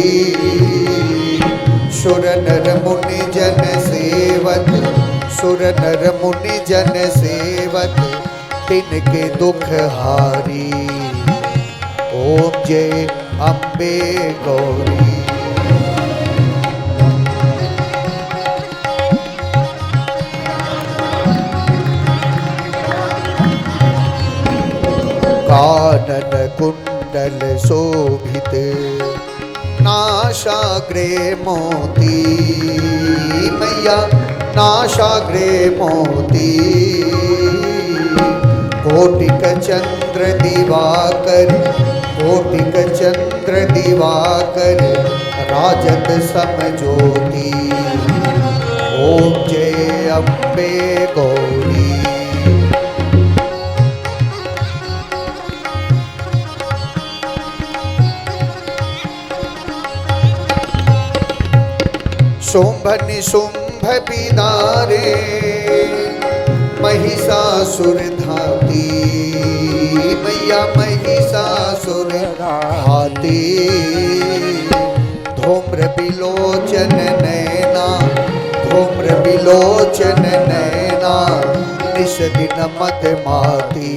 सुर नर मुनि जन सेवत, सुर नर मुनि जन सेवत, तिनके दुख हारी। ओम जय अम्बे गौरी। कानन कुंडल शोभित, नाशाग्रे मोती, मैया नाशाग्रे मोती, कोटिक चंद्र दिवाकर, कोटिक चंद्र दिवाकर, राजत समज्योति। ओम जय अम्बे गौरी। शुंभ निशुंभ बिदारे, महिषासुर धाती, मैया महिषासुर धाती। धूम्र बिलोचन नैना, धूम्र बिलोचन नैना, निश दिन मदमाती।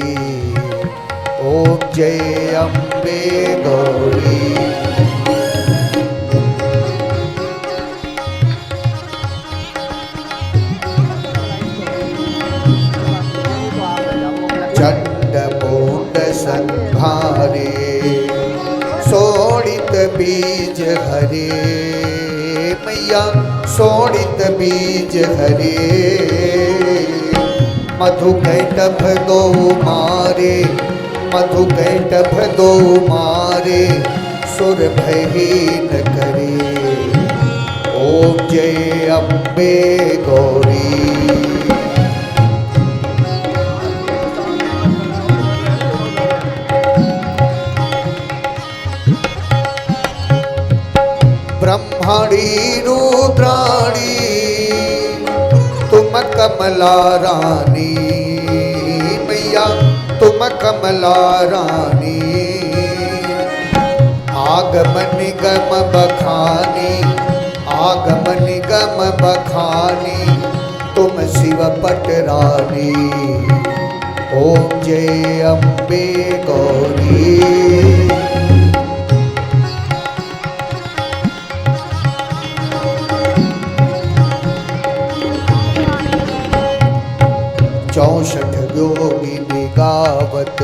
ओम जय अम्बे गौरी। चंड मूंड संभारे, सोडित बीज हरे, मैया सोडित बीज हरे। मधु कैटभ दो मारे, मधु कैटभ दो मारे, सुर भयहीन करे। ओम जय अम्बे गौरी। ब्रह्माणी रुद्राणी, तुम कमला रानी, मैया तुम कमला रानी। आगम निगम बखानी, आगम निगम बखानी, तुम शिव पटरानी। ओम जय अम्बे गौरी। चौसठ योगिनी गावत,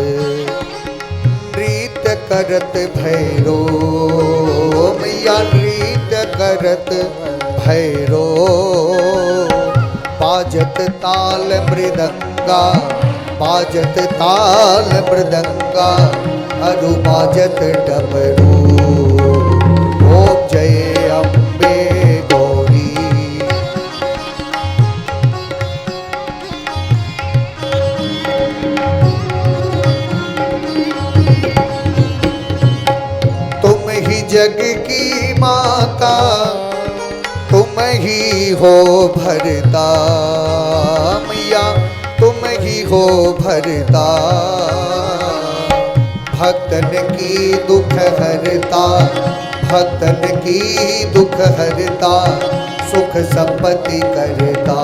नृत्य करत भैरो, मैया नृत्य करत भैरो। बाजत ताल मृदंगा, बाजत ताल मृदंगा, अरु बाजत डमरू। ओम जय अम्बे गौरी। जग की माता, तुम ही हो भरता, मैया तुम ही हो भरता। भक्तन की दुख हरता, भक्तन की दुख हरता, सुख संपत्ति करता।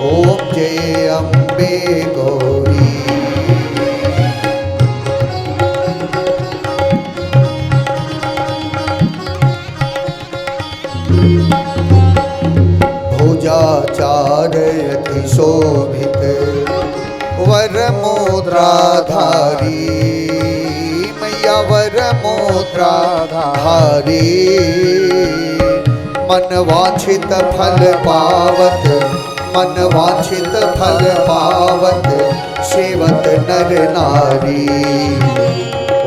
ओम जय अम्बे गौरी। भुजाचारयति शोभित, वर मुद्राधारी, मैया वर मुद्राधारी। मन वांछित फल पावत, मन वांछित फल पावत, सेवत नर नारी।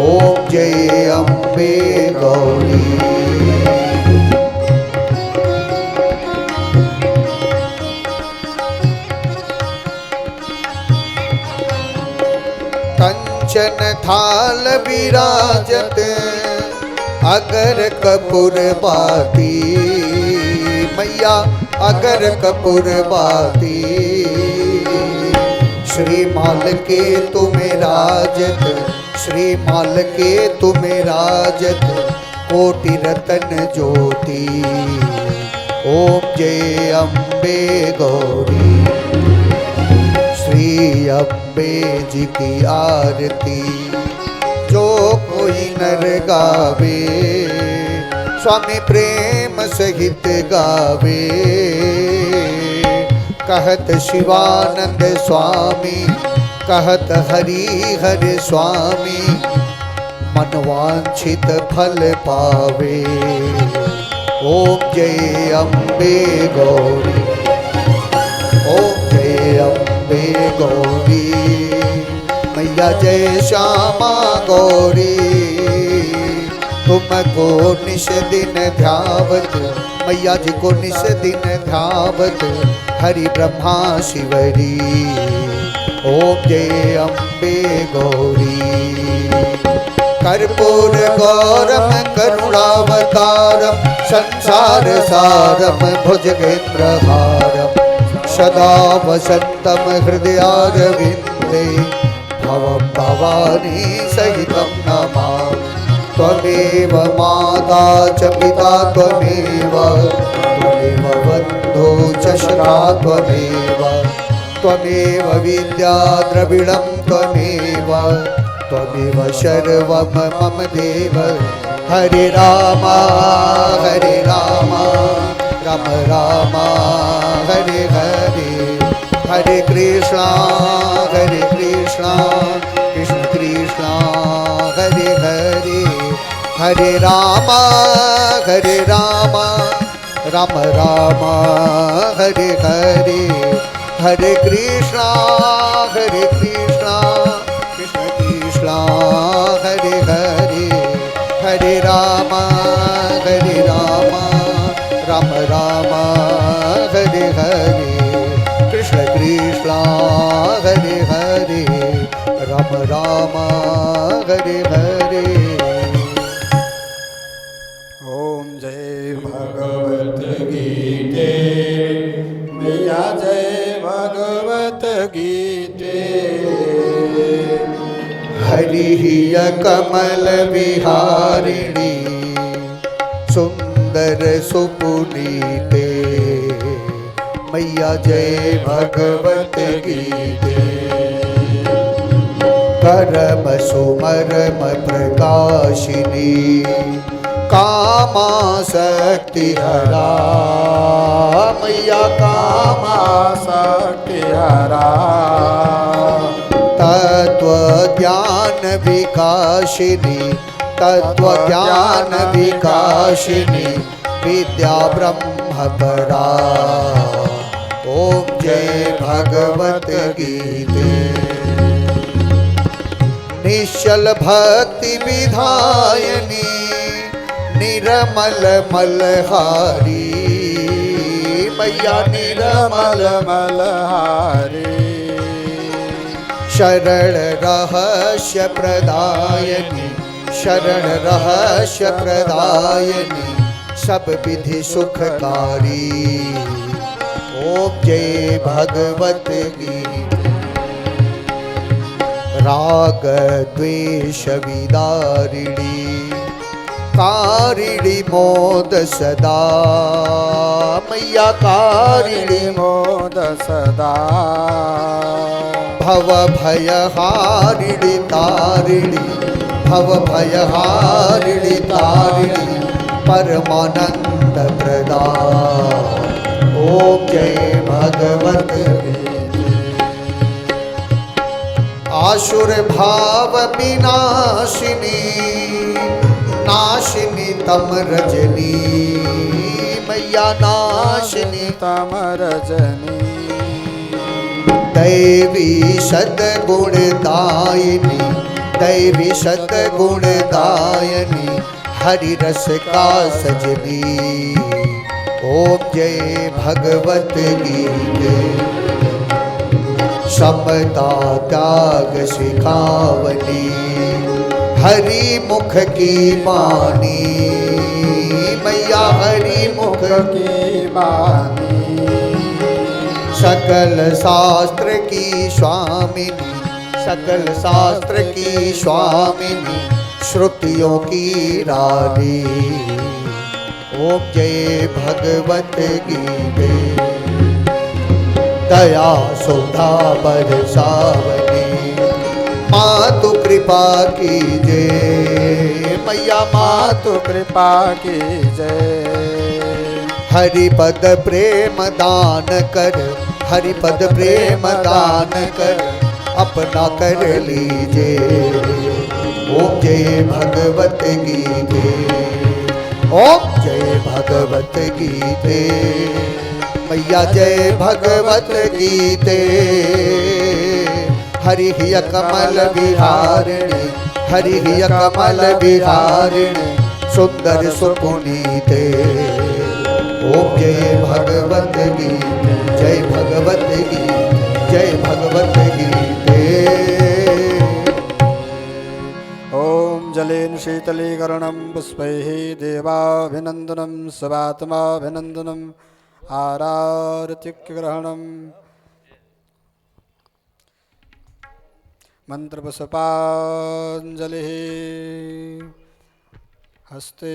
ओम जय अम्बे गौरी। कंचन थाल विराजत, अगर कपूर बाती, मैया अगर कपूर बाती। श्री माल के तुम्हें राजत, श्री माल के तुम्हें राजत, कोटि रतन ज्योति। ओम जय अम्बे गौरी। श्री अम्बे जी की आरती जो कोई नर गावे, स्वामी प्रेम सहित गावे। कहत शिवानंद स्वामी, कहत हरि हर स्वामी, मनवांछित फल पावे। ओम जय अम्बे गौरी। ओम जय अम्बे गौरी। मैया जय श्यामा गौरी, तुमको निश दिन ध्यावत, मैया जी को निश दिन ध्यावत, हरि ब्रह्मा शिवरी, ओम जय अम्बे गौरी। कर्पूर गौरम करुणावतारम, संसार सारम भुजगेन्द्रहारम, सदा वसंतम हृदयारविंदे, भवं भवानी सहितं नमामि। त्वमेव माता च पिता त्वमेव, त्वमेव बन्धो च सखा त्वमेव, त्वमेव विद्या द्रविणं त्वमेव, त्वमेव सर्वं मम देव। हरे राम राम राम हरे हरे, हरे कृष्णा कृष्ण कृष्ण हरे हरे, हरे राम राम राम हरे हरे, हरे कृष्णा कृष्ण कृष्ण हरे हरे, हरे राम राम राम हरे हरे, कृष्ण कृष्ण हरे हरे, राम राम हरे हरे। ओम जय भगवत गीते, मैया जय भगवत गीते। हरिहिय कमल विहारिणी, सुंदर सुपुनीते, मैया जय भगवत गीते। परम सुमरम प्रकाशिनी, कामासक्ति हरा, मैया कामासक्ति हरा। तत्व ज्ञान विकासिनी, तत्व ज्ञान विकासिनी, विद्या ब्रह्म परा, ओम जय भगवत गीते। निश्चल भक्ति विधायनी, निरमल मलहारी, मैया निरमल मलहारी। शरण रहस्य प्रदायनी, शरण रहस्य प्रदायनी, सब विधि सुखकारी, ओम जय भगवत गीते। राग द्वेष विदारिणी, कारिणी मोद सदा, मैया कारिणी मोद सदा। भव भय हारिणी तारिणी, भव भय हारिणी तारिणी, परमानंद प्रदा, ओम जय भगवत गीते। आसुर भाव विनाशिनी, नाशिनी तम रजनी, मैया नाशिनी तम रजनी। दैवी सद्गुणदायिनी, दैवी सद्गुणदायिनी, हरि रस का सजनी, ओम जय भगवत गीते। समता त्याग सिखावनी, हरि मुख की बानी, मैया हरि मुख की बानी। सकल शास्त्र की स्वामिनी, सकल शास्त्र की स्वामिनी, श्रुतियों की रानी, ओम जय भगवत गीते। दया सुधा बरसावनी, मातु कृपा कीजे, मैया मातु कृपा कीजय। हरि पद प्रेम दान कर, हरि पद प्रेम दान कर, अपना कर लीजे, ओम जय भगवत गीते, ओम जय भगवत गीते। मैया जय भगवत गीते, हरि हिय कमल विहारिणी हरि हिय कमल विहारिणी सुंदर सुपुनीते। ओम जय भगवत गीते जय भगवत गीते जय भगवत गीते। ॐ जलेन शीतलीकरणं पुष्पैः देवाभिनन्दनं स्वात्माभिनन्दनम् आरारतिग्रहणं मन्त्रपुष्पाञ्जलिः हस्ते